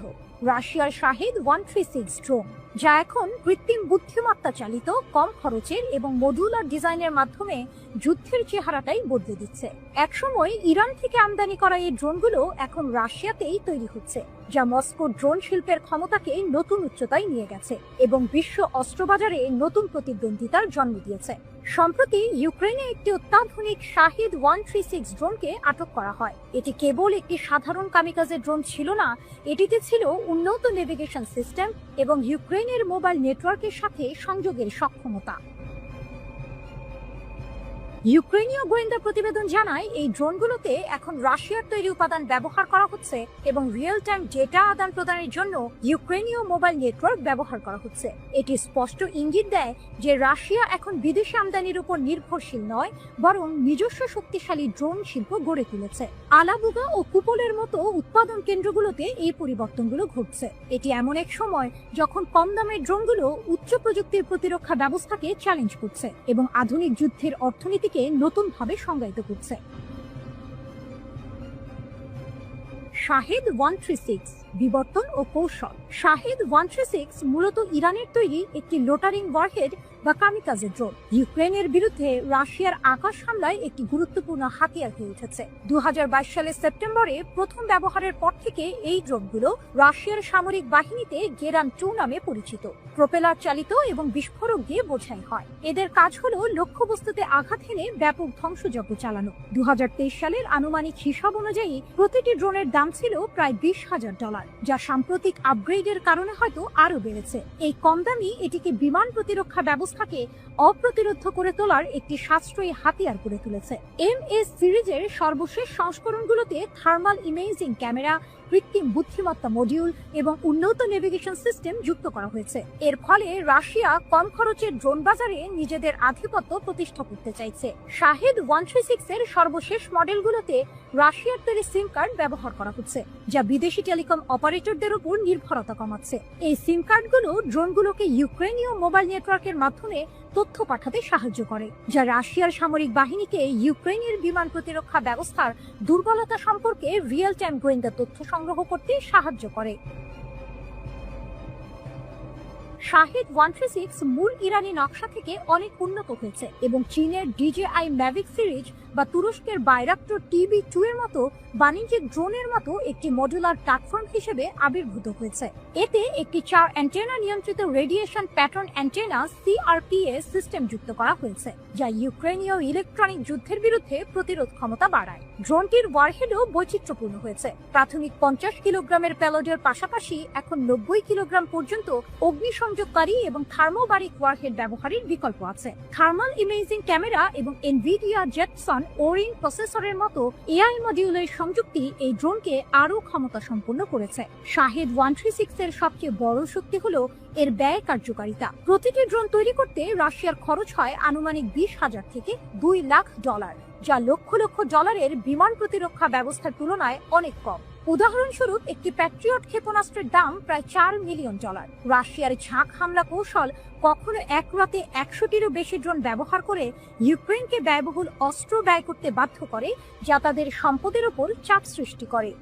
রাশিয়ার শাহেদ 136 ড্রোন, যা এখন কৃত্রিম বুদ্ধিমত্তা চালিত, কম খরচের এবং মডুলার ডিজাইনের মাধ্যমে যুদ্ধের চেহারাটাই বদলে দিচ্ছে। একসময় ইরান থেকে আমদানি করা এই ড্রোনগুলো এখন রাশিয়াতেই তৈরি হচ্ছে, যা মস্কোর ড্রোন শিল্পের ক্ষমতাকে নতুন উচ্চতায় নিয়ে গেছে এবং বিশ্ব অস্ত্রবাজারে নতুন প্রতিদ্বন্দ্বিতার জন্ম দিয়েছে। সম্প্রতি ইউক্রেনে একটি অত্যাধুনিক শাহেদ 136 ড্রোনকে আটক করা হয়। এটি কেবল একটি সাধারণ কামিকাজে ড্রোন ছিল না, এটিতে ছিল উন্নত নেভিগেশন সিস্টেম এবং ইউক্রেনের মোবাইল নেটওয়ার্কের সাথে সংযোগের সক্ষমতা। ইউক্রেনীয় গোয়েন্দা প্রতিবেদন জানায়, এই ড্রোনগুলোতে এখন রাশিয়ার তৈরি উপাদান ব্যবহার করা হচ্ছে এবং রিয়েল টাইম ডেটা আদান প্রদানের জন্য ইউক্রেনীয় মোবাইল নেটওয়ার্ক ব্যবহার করা হচ্ছে। এটি স্পষ্ট ইঙ্গিত দেয় যে রাশিয়া এখন বিদেশি আমদানির উপর নির্ভরশীল নয়, বরং নিজস্ব শক্তিশালী ড্রোন শিল্প গড়ে তুলেছে। আলাবুগা ও কুপলের মতো উৎপাদন কেন্দ্রগুলোতে এই পরিবর্তনগুলো ঘটছে। এটি এমন এক সময় যখন কম দামের ড্রোনগুলো উচ্চ প্রযুক্তির প্রতিরক্ষা ব্যবস্থাকে চ্যালেঞ্জ করছে এবং আধুনিক যুদ্ধের অর্থনীতি নতুনভাবে সংজ্ঞায়িত করছে। শাহেদ 136 বিবর্তন ও কৌশল। শাহেদ 136 মূলত ইরানের তৈরি একটি লোটারিং ওয়ারহেড বা কামিকাজে ড্রোন। ইউক্রেনের বিরুদ্ধে রাশিয়ার আকাশ হামলায় একটি গুরুত্বপূর্ণ হাতিয়ার হয়ে উঠেছে। 2022 সালের সেপ্টেম্বরে প্রথম ব্যবহারের পর থেকে এই ড্রোনগুলো রাশিয়ার সামরিক বাহিনীতে গেরান 2 নামে পরিচিত। প্রোপেলার চালিত এবং বিস্ফোরক দিয়ে বোঝাই হয়। এদের কাজ হলো লক্ষ্যবস্তুতে আঘাত হেনে ব্যাপক ধ্বংসযজ্ঞ চালানো। 2023 সালের আনুমানিক হিসাব অনুযায়ী প্রতিটি ড্রোনের দাম ছিল প্রায় $20,000, যা সাম্প্রতিক আপগ্রেডের কারণে হয়তো আরো বেড়েছে। এই কম দামি এটিকে বিমান প্রতিরক্ষা ব্যবস্থাকে অপ্রতিরোধ করে তোলার একটি সাশ্রয়ী হাতিয়ার করে তুলেছে। MS সিরিজের সর্বশেষ সংস্করণগুলোতে থার্মাল ইমেজিং ক্যামেরা, কৃত্রিম বুদ্ধিমত্তা মডিউল এবং উন্নত নেভিগেশন সিস্টেম যুক্ত করা হয়েছে। এর ফলে রাশিয়া কম খরচের ড্রোন বাজারে নিজেদের আধিপত্য প্রতিষ্ঠা করতে চাইছে। শাহেদ 136 এর সর্বশেষ মডেলগুলোতে রাশিয়ার তৈরি সিম কার্ড ব্যবহার করা হচ্ছে, যা বিদেশি টেলিকম অপারেটরদের উপর নির্ভরতা কমাচ্ছে। এই সিম কার্ডগুলো ড্রোনগুলোকে ইউক্রেনীয় মোবাইল নেটওয়ার্কের মাধ্যমে তথ্য পাঠাতে সাহায্য করে, যা রাশিয়ার সামরিক বাহিনীকে ইউক্রেনের বিমান প্রতিরক্ষা ব্যবস্থার দুর্বলতা সম্পর্কে রিয়েল টাইম গোয়েন্দা তথ্য সংগ্রহ করতে সাহায্য করে। শাহেদ 136 মূল ইরানি নকশা থেকে অনেক উন্নত হয়েছে এবং চীনের DJI Mavic সিরিজ বা তুরস্কের বাইরাক্টর TB2 এর মতো বাণিজ্যিক ড্রোনের মতো একটি মডুলার প্ল্যাটফর্ম হিসেবে আবির্ভূত হয়েছে। এতে একটি 4 অ্যান্টেনা নিয়ন্ত্রিত radiation pattern antenna CRPS system যুক্ত করা হয়েছে, যা ইউক্রেনীয় ইলেকট্রনিক যুদ্ধের বিরুদ্ধে প্রতিরোধ ক্ষমতা বাড়ায়। ড্রোনটির ওয়ারহেডও বৈচিত্র্যপূর্ণ হয়েছে। প্রাথমিক 50 কিলোগ্রামের পেলোডের পাশাপাশি এখন 90 কিলোগ্রাম পর্যন্ত অগ্নিসংযোগকারী এবং থার্মোবারিক ওয়ারহেড ব্যবহারের বিকল্প আছে। থার্মাল ইমেজিং ক্যামেরা এবং এনভিডিয়া জেটসন ওরিন প্রসেসরের মতো এআই মডিউলের সংযুক্তি এই ড্রোনকে আরও ক্ষমতা সম্পন্ন করেছে। শাহেদ 136 এর সবচেয়ে বড় শক্তি হলো এর ব্যয় কার্যকারিতা। প্রতিটি ড্রোন তৈরি করতে রাশিয়ার খরচ হয় আনুমানিক 20,000 থেকে $2 লাখ, যা লক্ষ লক্ষ ডলারের বিমান প্রতিরক্ষা ব্যবস্থার তুলনায় অনেক কম। উদাহরণস্বরূপ একটি প্যাট্রিয়ট ক্ষেপণাস্ত্রের দাম প্রায় $4 মিলিয়ন। রাশিয়ার ঝাঁক হামলা কৌশল কখনো এক রাতে 100টিরও বেশি ড্রোন ব্যবহার করে ইউক্রেনকে ব্যয়বহুল অস্ত্র ব্যয় করতে বাধ্য করে, যা তাদের সম্পদের উপর চাপ সৃষ্টি করে।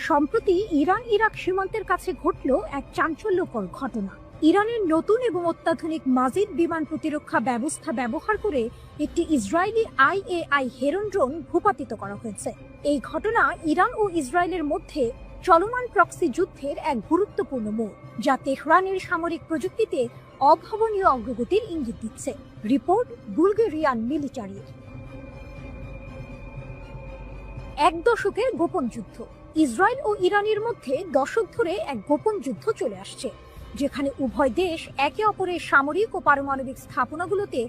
সম্প্রতি ইরান ইরাক সীমান্তের কাছে ঘটল এক চাঞ্চল্যকর ঘটনা। ইরানের নতুন এবং অত্যাধুনিক মাজিদ বিমান প্রতিরক্ষা ব্যবস্থা ব্যবহার করে একটি ইসরায়েলি IAI হেরন ড্রোন ভূপাতিত করা হয়েছে। এই ঘটনা ইরান ও ইসরায়েলের মধ্যে চলমান প্রক্সি যুদ্ধের এক গুরুত্বপূর্ণ মোড়, যা তেহরানের সামরিক প্রযুক্তিতে অভাবনীয় অগ্রগতির ইঙ্গিত দিচ্ছে। রিপোর্ট বুলগেরিয়ান মিলিটারির। এক দশকের গোপন যুদ্ধ। ইসরায়েল ও ইরানের মধ্যে দশক ধরে এক গোপন যুদ্ধ চলে আসছে, যেখানে উভয় দেশ একে অপরের সামরিক ও পারমাণবিক স্থাপনাগুলোতে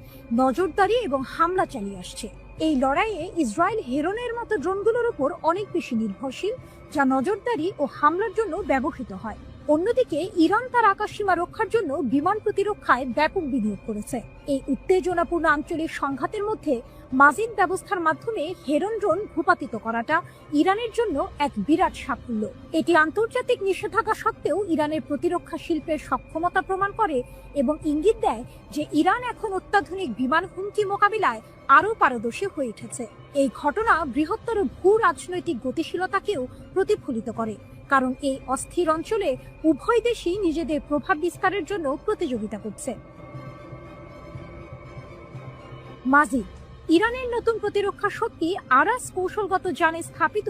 নজরদারি এবং হামলা চালিয়ে আসছে। এই লড়াইয়ে ইসরায়েল হেরনের মতো ড্রোনগুলোর উপর অনেক বেশি নির্ভরশীল, যা নজরদারি ও হামলার জন্য ব্যবহৃত হয়। অন্যদিকে ইরান তার আকাশসীমা রক্ষার জন্য বিমান প্রতিরক্ষায় ব্যাপক বিনিয়োগ করেছে। এই উত্তেজনাপূর্ণ আঞ্চলিক সংঘাতের মধ্যে মাজিদ ব্যবস্থার মাধ্যমে হেরন ড্রোন ভূপাতিত করাটা ইরানের জন্য এক বিরাট সাফল্য। এটি আন্তর্জাতিক নিষেধাজ্ঞা সত্ত্বেও ইরানের প্রতিরক্ষা শিল্পের সক্ষমতা প্রমাণ করে এবং ইঙ্গিত দেয় যে ইরান এখন অত্যাধুনিক বিমান হুমকি মোকাবিলায় আরও পারদর্শী হয়ে উঠেছে। এই ঘটনা বৃহত্তর ভূ রাজনৈতিক গতিশীলতাকেও প্রতিফলিত করে, কারণ এই অস্থির অঞ্চলে উভয় দেশই নিজেদের প্রভাব বিস্তারের জন্য প্রতিযোগিতা করছে। মাজিদ ইরানের নতুন প্রতিরক্ষা শক্তি আরাস কৌশলগত যানে স্থাপিত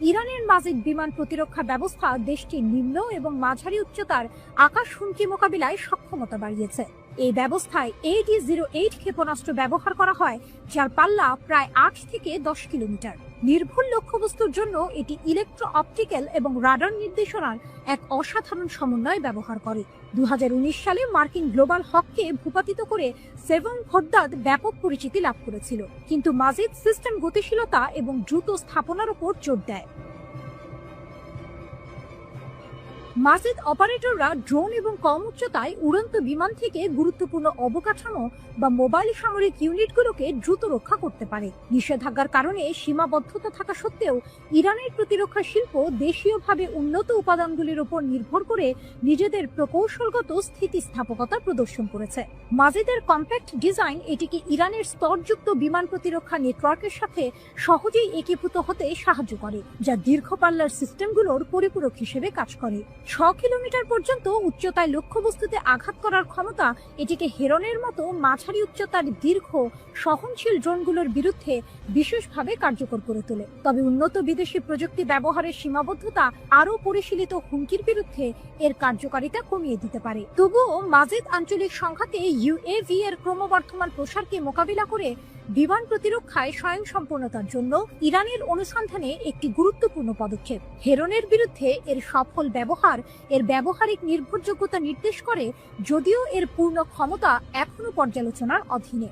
ইরানের মাজিদ বিমান প্রতিরক্ষা ব্যবস্থা দেশটির নিম্ন এবং মাঝারি উচ্চতার আকাশ হুমকি মোকাবিলায় সক্ষমতা বাড়িয়েছে। এই ব্যবস্থায় AD-08 ক্ষেপণাস্ত্র ব্যবহার করা হয়, যার পাল্লা প্রায় 8 থেকে 10 কিলোমিটার। নির্ভুল লক্ষ্যবস্তুর জন্য এটি ইলেকট্রো অপটিক্যাল এবং রাডার নির্দেশনার এক অসাধারণ সমন্বয় ব্যবহার করে। 2019 সালে মার্কিন গ্লোবাল হককে ভূপাতিত করে সেভন ভোদ্দাদ ব্যাপক পরিচিতি লাভ করেছিল, কিন্তু মাজিদ সিস্টেম গতিশীলতা এবং দ্রুত স্থাপনার উপর জোর দেয়। মাজিদ অপারেটররা ড্রোন এবং কম উচ্চতায় উড়ন্ত বিমান থেকে গুরুত্বপূর্ণ অবকাঠামো বা মোবাইল সামরিক ইউনিটগুলোকে দ্রুত রক্ষা করতে পারে। নিষেধাজ্ঞার কারণে সীমাবদ্ধতা থাকা সত্ত্বেও ইরানের প্রতিরক্ষা শিল্প দেশীয়ভাবে উন্নত উপাদানগুলির উপর নির্ভর করে নিজেদের প্রকৌশলগত স্থিতিস্থাপকতা প্রদর্শন করেছে। মাজিদের কম্প্যাক্ট ডিজাইন এটিকে ইরানের স্তরযুক্ত বিমান প্রতিরক্ষা নেটওয়ার্কের সাথে সহজেই একীভূত হতে সাহায্য করে, যা দীর্ঘ পাল্লার সিস্টেমগুলোর পরিপূরক হিসেবে কাজ করে। 6 কিলোমিটার পর্যন্ত উচ্চতায় লক্ষ্যবস্তুতে আঘাত করার ক্ষমতা এটিকে হেরনের মতো মাঝারি উচ্চতার দীর্ঘ সহনশীল ড্রোনগুলোর বিরুদ্ধে বিশেষভাবে কার্যকর করে তোলে। তবে উন্নত বিদেশি প্রযুক্তি ব্যবহারের সীমাবদ্ধতা আরও পরিশীলিত হুমকির বিরুদ্ধে এর কার্যকারিতা কমিয়ে দিতে পারে। তবুও মাজিদ আঞ্চলিক সংঘাতে UAV এর ক্রমবর্ধমান প্রসারকে মোকাবিলা করে বিমান প্রতিরক্ষায় স্বয়ংসম্পূর্ণতার জন্য ইরানের অনুসন্ধানে একটি গুরুত্বপূর্ণ পদক্ষেপ। হেরনের বিরুদ্ধে এর সফল ব্যবহার এর ব্যবহারিক নির্ভরযোগ্যতা নির্দেশ করে, যদিও এর পূর্ণ ক্ষমতা এখনো পর্যালোচনার অধীনে।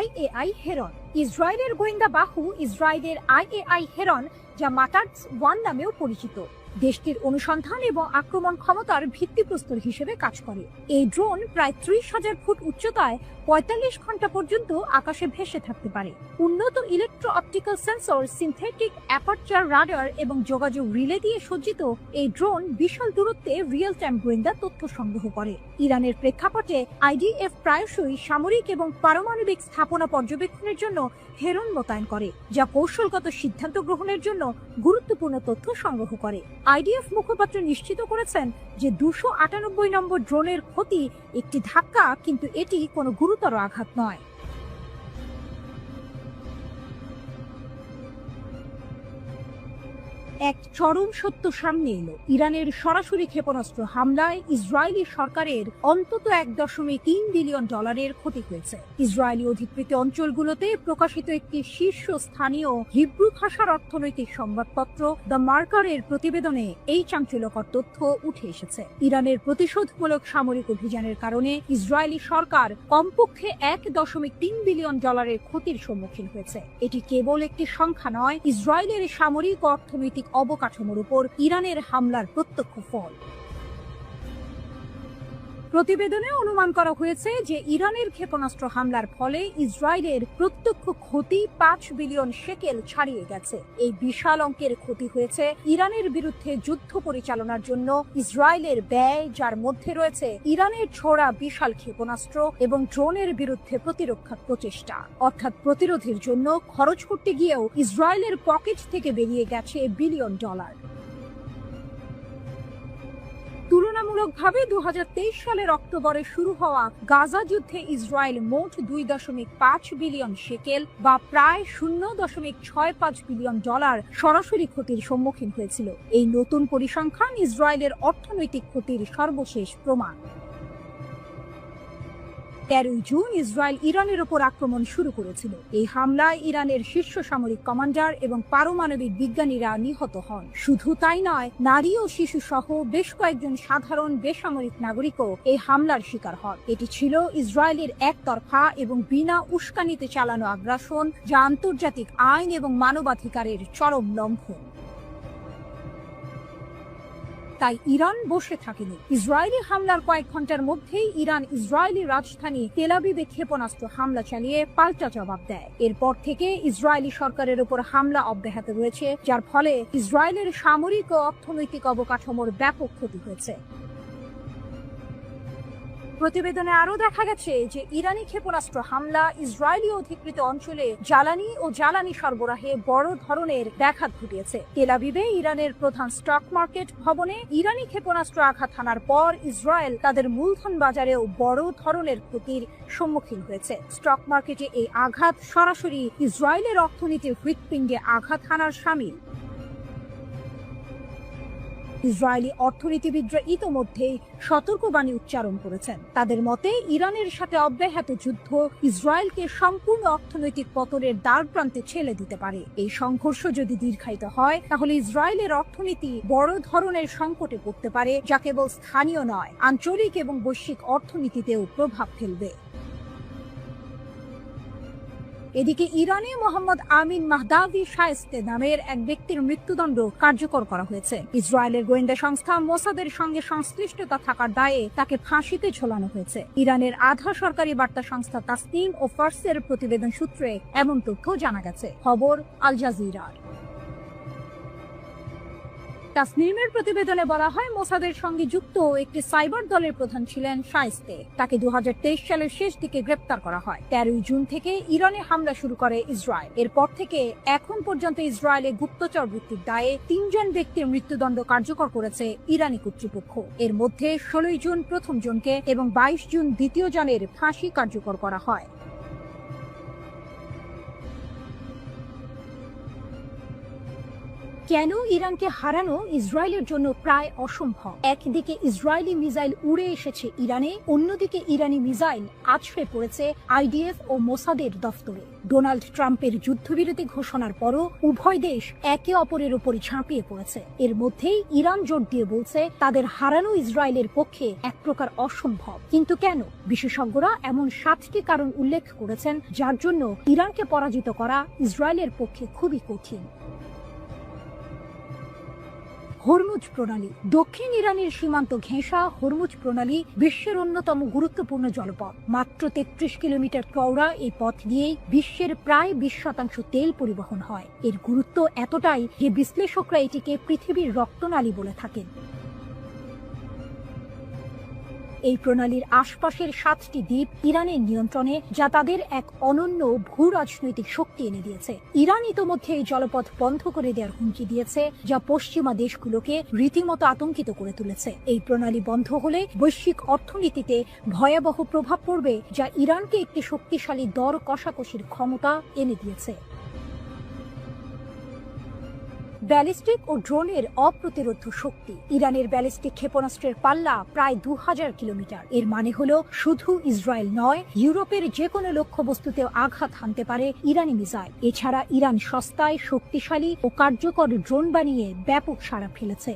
IAI হেরন ইসরায়েলের গোয়েন্দা বাহু ইসরায়েলের IAI হেরন, যা মাটার্স 1 নামেও পরিচিত, দেশটির অনুসন্ধান এবং আক্রমণ ক্ষমতার ভিত্তিপ্রস্তর হিসেবে কাজ করে। এই ড্রোন প্রায় 30,000 ফুট উচ্চতায় 45 ঘন্টা পর্যন্ত আকাশে ভেসে থাকতে পারে। উন্নত electro optical sensor, synthetic aperture radar এবং যোগাযোগ রিলে দিয়ে সজ্জিত এই ড্রোন বিশাল দূরত্বে রিয়েল টাইম গোয়েন্দা তথ্য সংগ্রহ করে। ইরানের প্রেক্ষাপটে IDF প্রায়শই সামরিক এবং পারমাণবিক স্থাপনা পর্যবেক্ষণের জন্য হেরন মোতায়েন করে, যা কৌশলগত সিদ্ধান্ত গ্রহণের জন্য গুরুত্বপূর্ণ তথ্য সংগ্রহ করে। IDF মুখপাত্র নিশ্চিত করেছেন যে 298 নম্বর ড্রোনের ক্ষতি একটি ধাক্কা, কিন্তু এটি কোনো গুরুতর আঘাত নয়। এক চরম সত্য সামনে এলো। ইরানের সরাসরি ক্ষেপণাস্ত্র হামলায় ইসরায়েলি সরকারের অন্তত $1.3 বিলিয়ন ক্ষতি হয়েছে। ইসরায়েলি অধিকৃত অঞ্চলগুলোতে প্রকাশিত একটি শীর্ষস্থানীয় হিব্রু ভাষার অর্থনৈতিক সংবাদপত্র দ্য মার্কারের প্রতিবেদনে এই চাঞ্চল্যকর তথ্য উঠে এসেছে। ইরানের প্রতিশোধমূলক সামরিক অভিযানের কারণে ইসরায়েলি সরকার কমপক্ষে $1.3 বিলিয়ন ক্ষতির সম্মুখীন হয়েছে। এটি কেবল একটি সংখ্যা নয়, ইসরায়েলের সামরিক ও অর্থনৈতিক অবকাঠামোর উপর ইরানের হামলার প্রত্যক্ষ ফল। প্রতিবেদনে অনুমান করা হয়েছে যে ইরানের ক্ষেপণাস্ত্র হামলার ফলে ইসরায়েলের প্রত্যক্ষ ক্ষতি 5 বিলিয়ন শেকেল ছাড়িয়ে গেছে। এই বিশাল অঙ্কের ক্ষতি হয়েছে ইরানের বিরুদ্ধে যুদ্ধ পরিচালনার জন্য ইসরায়েলের ব্যয়, যার মধ্যে রয়েছে ইরানের ছোড়া বিশাল ক্ষেপণাস্ত্র এবং ড্রোনের বিরুদ্ধে প্রতিরক্ষা প্রচেষ্টা। অর্থাৎ প্রতিরোধের জন্য খরচ করতে গিয়েও ইসরায়েলের পকেট থেকে বেরিয়ে গেছে বিলিয়ন ডলার। তুলনামূলকভাবে 2023 সালের অক্টোবরে শুরু হওয়া গাজা যুদ্ধে ইসরায়েল মোট 2.5 বিলিয়ন শেকেল বা প্রায় $0.65 বিলিয়ন সরাসরি ক্ষতির সম্মুখীন হয়েছিল। এই নতুন পরিসংখ্যান ইসরায়েলের অর্থনৈতিক ক্ষতির সর্বশেষ প্রমাণ। 13 জুন ইসরায়েল ইরানের ওপর আক্রমণ শুরু করেছিল। এই হামলায় ইরানের শীর্ষ সামরিক কমান্ডার এবং পারমাণবিক বিজ্ঞানীরা নিহত হন। শুধু তাই নয়, নারী ও শিশু সহ বেশ কয়েকজন সাধারণ বেসামরিক নাগরিকও এই হামলার শিকার হন। এটি ছিল ইসরায়েলের একতরফা এবং বিনা উস্কানিতে চালানো আগ্রাসন, যা আন্তর্জাতিক আইন এবং মানবাধিকারের চরম লঙ্ঘন। তাই ইরান বসে থাকেনি। ইসরায়েলি হামলার কয়েক ঘন্টার মধ্যেই ইরান ইসরায়েলি রাজধানী তেল আবিবে ক্ষেপণাস্ত্র হামলা চালিয়ে পাল্টা জবাব দেয়। এরপর থেকে ইসরায়েলি সরকারের উপর হামলা অব্যাহত রয়েছে, যার ফলে ইসরায়েলের সামরিক ও অর্থনৈতিক অবকাঠামোর ব্যাপক ক্ষতি হয়েছে। প্রতিবেদনে আরও দেখা গেছে যে ইরানি ক্ষেপণাস্ত্র হামলা ইসরায়েলি অধিকৃত অঞ্চলে জ্বালানি ও জ্বালানি সরবরাহে বড় ধরনের ব্যাঘাত ঘটিয়েছে। তেল আবিবে ইরানের প্রধান স্টক মার্কেট ভবনে ইরানি ক্ষেপণাস্ত্র আঘাত হানার পর ইসরায়েল তাদের মূলধন বাজারেও বড় ধরনের ক্ষতির সম্মুখীন হয়েছে। স্টক মার্কেটে এই আঘাত সরাসরি ইসরায়েলের অর্থনীতির হৃৎপিণ্ডে আঘাত হানার শামিল। ইসরায়েলি অর্থনীতিবিদরা ইতোমধ্যেই সতর্কবাণী উচ্চারণ করেছেন। তাদের মতে ইরানের সাথে অব্যাহত যুদ্ধ ইসরায়েলকে সম্পূর্ণ অর্থনৈতিক পতনের দ্বারপ্রান্তে ঠেলে দিতে পারে। এই সংঘর্ষ যদি দীর্ঘায়িত হয়, তাহলে ইসরায়েলের অর্থনীতি বড় ধরনের সংকটে পড়তে পারে, যা কেবল স্থানীয় নয়, আঞ্চলিক এবং বৈশ্বিক অর্থনীতিতেও প্রভাব ফেলবে। এদিকে ইরানে মোহাম্মদ আমিন মাহদাভি শায়েস্তে নামের এক ব্যক্তির মৃত্যুদণ্ড কার্যকর করা হয়েছে। ইসরায়েলের গোয়েন্দা সংস্থা মোসাদের সঙ্গে সংশ্লিষ্টতা থাকার দায়ে তাকে ফাঁসিতে ঝোলানো হয়েছে। ইরানের আধা সরকারি বার্তা সংস্থা তাসনিম ও ফার্সের প্রতিবেদন সূত্রে এমন তথ্য জানা গেছে। খবর আল জাজিরার। তাসনিমের প্রতিবেদনে বলা হয়, মোসাদের সঙ্গে যুক্ত একটি সাইবার দলের প্রধান ছিলেন শায়েস্তে। তাকে 2023 সালের শেষ দিকে গ্রেপ্তার করা হয়। 13 জুন থেকে ইরানে হামলা শুরু করে ইসরায়েল। এরপর থেকে এখন পর্যন্ত ইসরায়েলে গুপ্তচর বৃত্তির দায়ে 3 জন ব্যক্তির মৃত্যুদণ্ড কার্যকর করেছে ইরানি কর্তৃপক্ষ। এর মধ্যে 16 জুন প্রথম জনকে এবং 22 জুন দ্বিতীয় জনের ফাঁসি কার্যকর করা হয়। কেন ইরানকে হারানো ইসরায়েলের জন্য প্রায় অসম্ভব? একদিকে ইসরায়েলি মিসাইল উড়ে এসেছে ইরানে, অন্যদিকে ইরানি মিসাইল আছড়ে পড়েছে আইডিএফ ও মোসাদের দফতরে। ডোনাল্ড ট্রাম্পের যুদ্ধবিরতি ঘোষণার পরও উভয় দেশ একে অপরের উপর ঝাঁপিয়ে পড়েছে। এর মধ্যেই ইরান জোর দিয়ে বলছে তাদের হারানো ইসরায়েলের পক্ষে এক প্রকার অসম্ভব। কিন্তু কেন? বিশেষজ্ঞরা এমন 7টি কারণ উল্লেখ করেছেন যার জন্য ইরানকে পরাজিত করা ইসরায়েলের পক্ষে খুবই কঠিন। হরমুজ প্রণালী। দক্ষিণ ইরানের সীমান্ত ঘেঁষা হরমুজ প্রণালী বিশ্বের অন্যতম গুরুত্বপূর্ণ জলপথ। মাত্র 33 কিলোমিটার চওড়া এই পথ দিয়েই বিশ্বের প্রায় 20% তেল পরিবহন হয়। এর গুরুত্ব এতটাই যে বিশ্লেষকরা এটিকে পৃথিবীর রক্তনালী বলে থাকেন। এই প্রণালীর আশপাশের 7টি দ্বীপ ইরানের নিয়ন্ত্রণে, যা তাদের এক অনন্য ভূ রাজনৈতিক শক্তি এনে দিয়েছে। ইরান ইতোমধ্যে এই জলপথ বন্ধ করে দেওয়ার হুমকি দিয়েছে, যা পশ্চিমা দেশগুলোকে রীতিমতো আতঙ্কিত করে তুলেছে। এই প্রণালী বন্ধ হলে বৈশ্বিক অর্থনীতিতে ভয়াবহ প্রভাব পড়বে, যা ইরানকে একটি শক্তিশালী দর কষাকষির ক্ষমতা এনে দিয়েছে। ব্যালিস্টিক ও ড্রোনের অপ্রতিরোধ্য শক্তি। ইরানের ব্যালিস্টিক ক্ষেপণাস্ত্রের পাল্লা প্রায় 2000 কিলোমিটার। এর মানে হলো শুধু ইসরায়েল নয়, ইউরোপের যে কোনো লক্ষ্যবস্তুতেও আঘাত হানতে পারে ইরানি মিসাইল। এছাড়া ইরান সস্তায়, শক্তিশালী ও কার্যকর ড্রোন বানিয়ে ব্যাপক সাড়া ফেলেছে।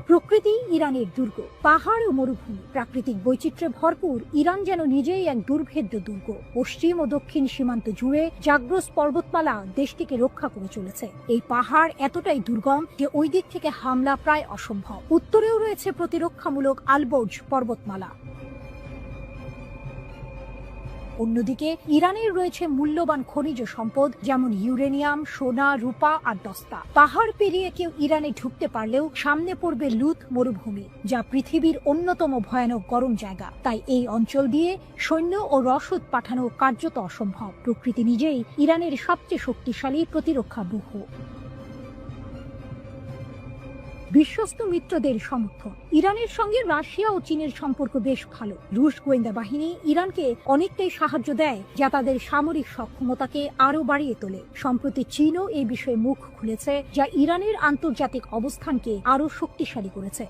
প্রকৃতি ইরানের দুর্গ। পাহাড় ও মরুভূমি, প্রাকৃতিক বৈচিত্র্যে ভরপুর ইরান যেন নিজেই এক দুর্ভেদ্য দুর্গ। পশ্চিম ও দক্ষিণ সীমান্ত জুড়ে জাগ্রস পর্বতমালা দেশটিকে রক্ষা করে চলেছে। এই পাহাড় এতটাই দুর্গম যে ওই দিক থেকে হামলা প্রায় অসম্ভব। উত্তরেও রয়েছে প্রতিরক্ষামূলক আলবর্জ পর্বতমালা। অন্যদিকে ইরানের রয়েছে মূল্যবান খনিজ সম্পদ, যেমন ইউরেনিয়াম, সোনা, রূপা আর দস্তা। পাহাড় পেরিয়ে কেউ ইরানে ঢুকতে পারলেও সামনে পড়বে লুত মরুভূমি, যা পৃথিবীর অন্যতম ভয়ানক গরম জায়গা। তাই এই অঞ্চল দিয়ে সৈন্য ও রসদ পাঠানো কার্যত অসম্ভব। প্রকৃতি নিজেই ইরানের সবচেয়ে শক্তিশালী প্রতিরক্ষা ব্যূহ। বিশ্বস্ত মিত্রদের সমর্থন। ইরানের সঙ্গে রাশিয়া ও চীনের সম্পর্ক বেশ ভালো। রুশ গোয়েন্দা বাহিনী ইরানকে অনেকটাই সাহায্য দেয়, যা তাদের সামরিক সক্ষমতাকে আরও বাড়িয়ে তোলে। সম্প্রতি চীনও এই বিষয়ে মুখ খুলেছে, যা ইরানের আন্তর্জাতিক অবস্থানকে আরও শক্তিশালী করেছে।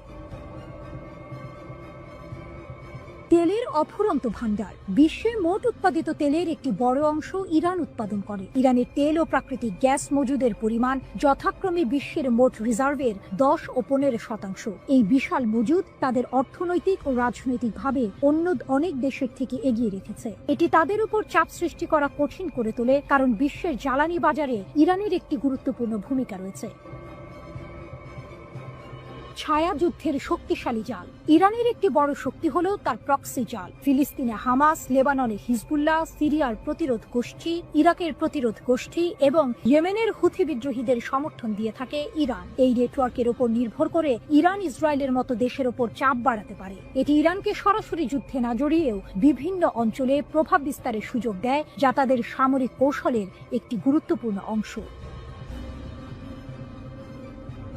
তেলের অফুরন্ত ভান্ডার। বিশ্বে মোট উৎপাদিত তেলের একটি বড় অংশ ইরান উৎপাদন করে। ইরানের তেল ও প্রাকৃতিক গ্যাস মজুদের পরিমাণ যথাক্রমে বিশ্বের মোট রিজার্ভের 10 ও 15%। এই বিশাল মজুদ তাদের অর্থনৈতিক ও রাজনৈতিকভাবে অন্য অনেক দেশের থেকে এগিয়ে রেখেছে। এটি তাদের উপর চাপ সৃষ্টি করা কঠিন করে তোলে, কারণ বিশ্বের জ্বালানি বাজারে ইরানের একটি গুরুত্বপূর্ণ ভূমিকা রয়েছে। ছায়া যুদ্ধের শক্তিশালী জাল। ইরানের একটি বড় শক্তি হলো তার প্রক্সি জাল। ফিলিস্তিনে হামাস, লেবাননে হিজবুল্লাহ, সিরিয়ার প্রতিরোধ গোষ্ঠী, ইরাকের প্রতিরোধ গোষ্ঠী এবং ইয়েমেনের হুথি বিদ্রোহীদের সমর্থন দিয়ে থাকে ইরান। এই নেটওয়ার্কের উপর নির্ভর করে ইরান ইসরায়েলের মতো দেশের উপর চাপ বাড়াতে পারে। এটি ইরানকে সরাসরি যুদ্ধে না জড়িয়েও বিভিন্ন অঞ্চলে প্রভাব বিস্তারের সুযোগ দেয়, যা তাদের সামরিক কৌশলের একটি গুরুত্বপূর্ণ অংশ।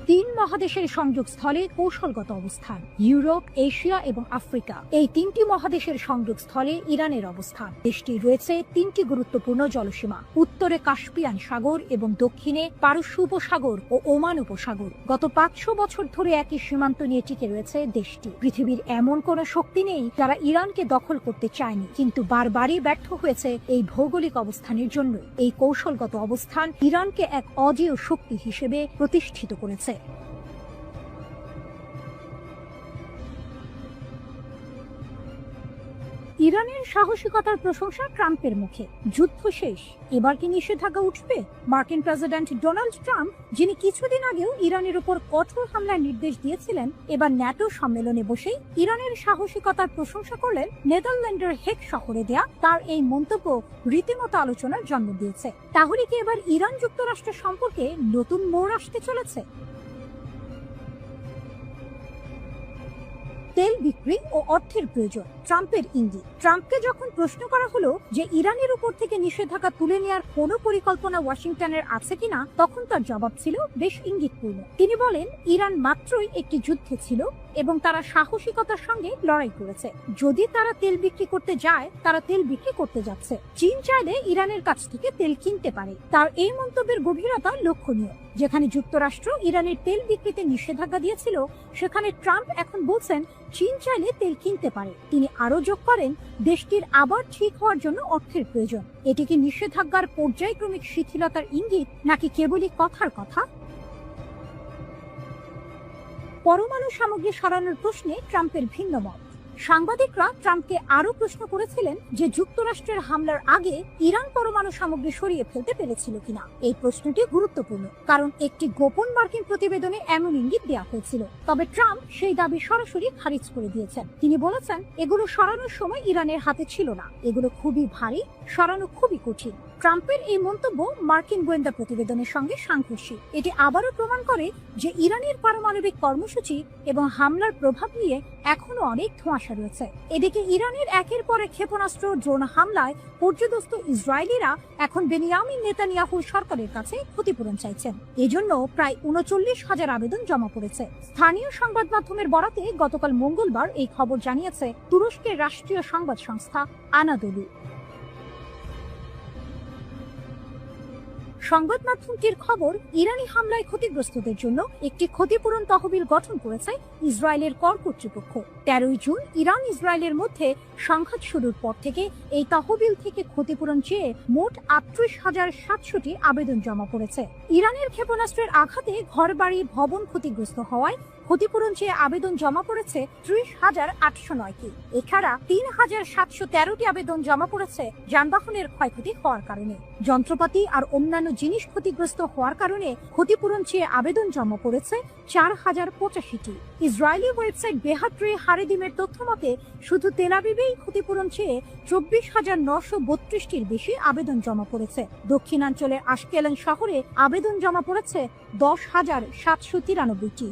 3 মহাদেশের সংযোগস্থলে কৌশলগত অবস্থান। ইউরোপ, এশিয়া এবং আফ্রিকা, এই 3টি মহাদেশের সংযোগস্থলে ইরানের অবস্থান। দেশটি রয়েছে 3টি গুরুত্বপূর্ণ জলসীমা। উত্তরে কাস্পিয়ান সাগর এবং দক্ষিণে পারস্য উপসাগর ও ওমান উপসাগর। গত 500 বছর ধরে একই সীমান্ত নিয়ে টিকে রয়েছে দেশটি। পৃথিবীর এমন কোন শক্তি নেই যারা ইরানকে দখল করতে চায়নি, কিন্তু বারবারই ব্যর্থ হয়েছে এই ভৌগোলিক অবস্থানের জন্য। এই কৌশলগত অবস্থান ইরানকে এক অজেয় শক্তি হিসেবে প্রতিষ্ঠিত করেছে। ইরানের সাহসিকতার প্রশংসা ট্রাম্পের মুখে। যুদ্ধ শেষ, এবার কি নিষেধাজ্ঞা উঠবে? মার্কিন প্রেসিডেন্ট ডোনাল্ড ট্রাম্প, যিনি কিছুদিন আগেও ইরানের উপর কঠোর হামলার নির্দেশ দিয়েছিলেন, এবার ন্যাটো সম্মেলনে বসেই ইরানের সাহসিকতার প্রশংসা করলেন। নেদারল্যান্ডের হেগ শহরে দেয়া তার এই মন্তব্য রীতিমতো আলোচনার জন্ম দিয়েছে। তাহলে কি এবার ইরান যুক্তরাষ্ট্র সম্পর্কে নতুন মোড় আসতে চলেছে? তেল বিক্রি ও অর্থের প্রয়োজন, ট্রাম্পের ইঙ্গিত। ট্রাম্পকে যখন প্রশ্ন করা হলো যে ইরানের উপর থেকে নিষেধাজ্ঞা তুলে নেওয়ার কোনো পরিকল্পনা ওয়াশিংটনের আছে কিনা, তখন তার জবাব ছিল বেশ ইঙ্গিতপূর্ণ। তিনি বলেন, ইরান মাত্রই একটি যুদ্ধে ছিল এবং তারা সাহসিকতার সঙ্গে লড়াই করেছে। যদি তারা তেল বিক্রি করতে যায়, তারা তেল বিক্রি করতে যাচ্ছে। চীন চাইলে ইরানের কাছ থেকে তেল কিনতে পারে। তার এই মন্তব্যের গভীরতা লক্ষণীয়। যেখানে যুক্তরাষ্ট্র ইরানের তেল বিক্রিতে নিষেধাজ্ঞা দিয়েছিল, সেখানে ট্রাম্প এখন বলছেন চীন চাইলে তেল কিনতে পারে। তিনি আরো যোগ করেন, দেশটির আবার ঠিক হওয়ার জন্য অর্থের প্রয়োজন। এটি কি নিষেধাজ্ঞার পর্যায়ক্রমিক শিথিলতার ইঙ্গিত, নাকি কেবলই কথার কথা? পরমাণু সামগ্রী সরানোর প্রশ্নে ট্রাম্পের ভিন্ন মত। সাংবাদিকরা ট্রাম্পকে আরো প্রশ্ন করেছিলেন যে যুক্তরাষ্ট্রের হামলার আগে ইরান পরমাণু সামগ্রী সরিয়ে ফেলতে পেরেছিল কিনা। এই প্রশ্নটি গুরুত্বপূর্ণ, কারণ একটি গোপন মার্কিন প্রতিবেদনে এমন ইঙ্গিত দেওয়া হয়েছিল। তবে ট্রাম্প সেই দাবি সরাসরি খারিজ করে দিয়েছেন। তিনি বলেছেন, এগুলো সরানোর সময় ইরানের হাতে ছিল না, এগুলো খুবই ভারী, সরানো খুবই কঠিন। ট্রাম্পের এই মন্তব্য মার্কিন গোয়েন্দা প্রতিবেদনের সঙ্গে সাংঘর্ষিক। এটি আবারও প্রমাণ করে যে ইরানের পারমাণবিক কর্মসূচি এবং হামলার প্রভাব নিয়ে এখনো অনেক ধোঁয়াশা রয়েছে। এদিকে ইরানের একের পর এক ক্ষেপণাস্ত্র, ড্রোন হামলায় পর্যদস্ত ইসরায়েলিরা এখন বেনিয়ামিন নেতানিয়াহুর সরকারের কাছে ক্ষতিপূরণ চাইছেন। এজন্য প্রায় ৩৯,০০০ আবেদন জমা পড়েছে। স্থানীয় সংবাদ মাধ্যমের বরাতে গতকাল মঙ্গলবার এই খবর জানিয়েছে তুরস্কের রাষ্ট্রীয় সংবাদ সংস্থা আনাদোলু। সংবাদ মাধ্যমটির খবর, ইরানি হামলায় ক্ষতিগ্রস্তদের জন্য একটি ক্ষতিপূরণ তহবিল গঠন করেছে ইসরায়েলের কর কর্তৃপক্ষ। 13 জুন ইরান ইসরায়েলের মধ্যে সংঘাত শুরুর পর থেকে এই তহবিল থেকে ক্ষতিপূরণ চেয়ে মোট 38,700টি আবেদন জমা পড়েছে। ইরানের ক্ষেপণাস্ত্রের আঘাতে ঘরবাড়ি ভবন ক্ষতিগ্রস্ত হওয়ায় ক্ষতিপূরণ চেয়ে আবেদন জমা পড়েছে 30,809টি। এছাড়া 3,713টি আবেদন জমা পড়েছে যানবাহনের ক্ষয়ক্ষতি হওয়ার কারণে। যন্ত্রপাতি আর অন্যান্য জিনিস ক্ষতিগ্রস্ত হওয়ার কারণে ক্ষতিপূরণ চেয়ে আবেদন জমা পড়েছে 4,085টি। ইসরায়েলি ওয়েবসাইট বেহাত্রি হারেদিমের তথ্য মতে শুধু তেল আবিবেই ক্ষতিপূরণ চেয়ে 24,932টির বেশি আবেদন জমা পড়েছে। দক্ষিণাঞ্চলের আশকেলন শহরে আবেদন জমা পড়েছে 10,793টি।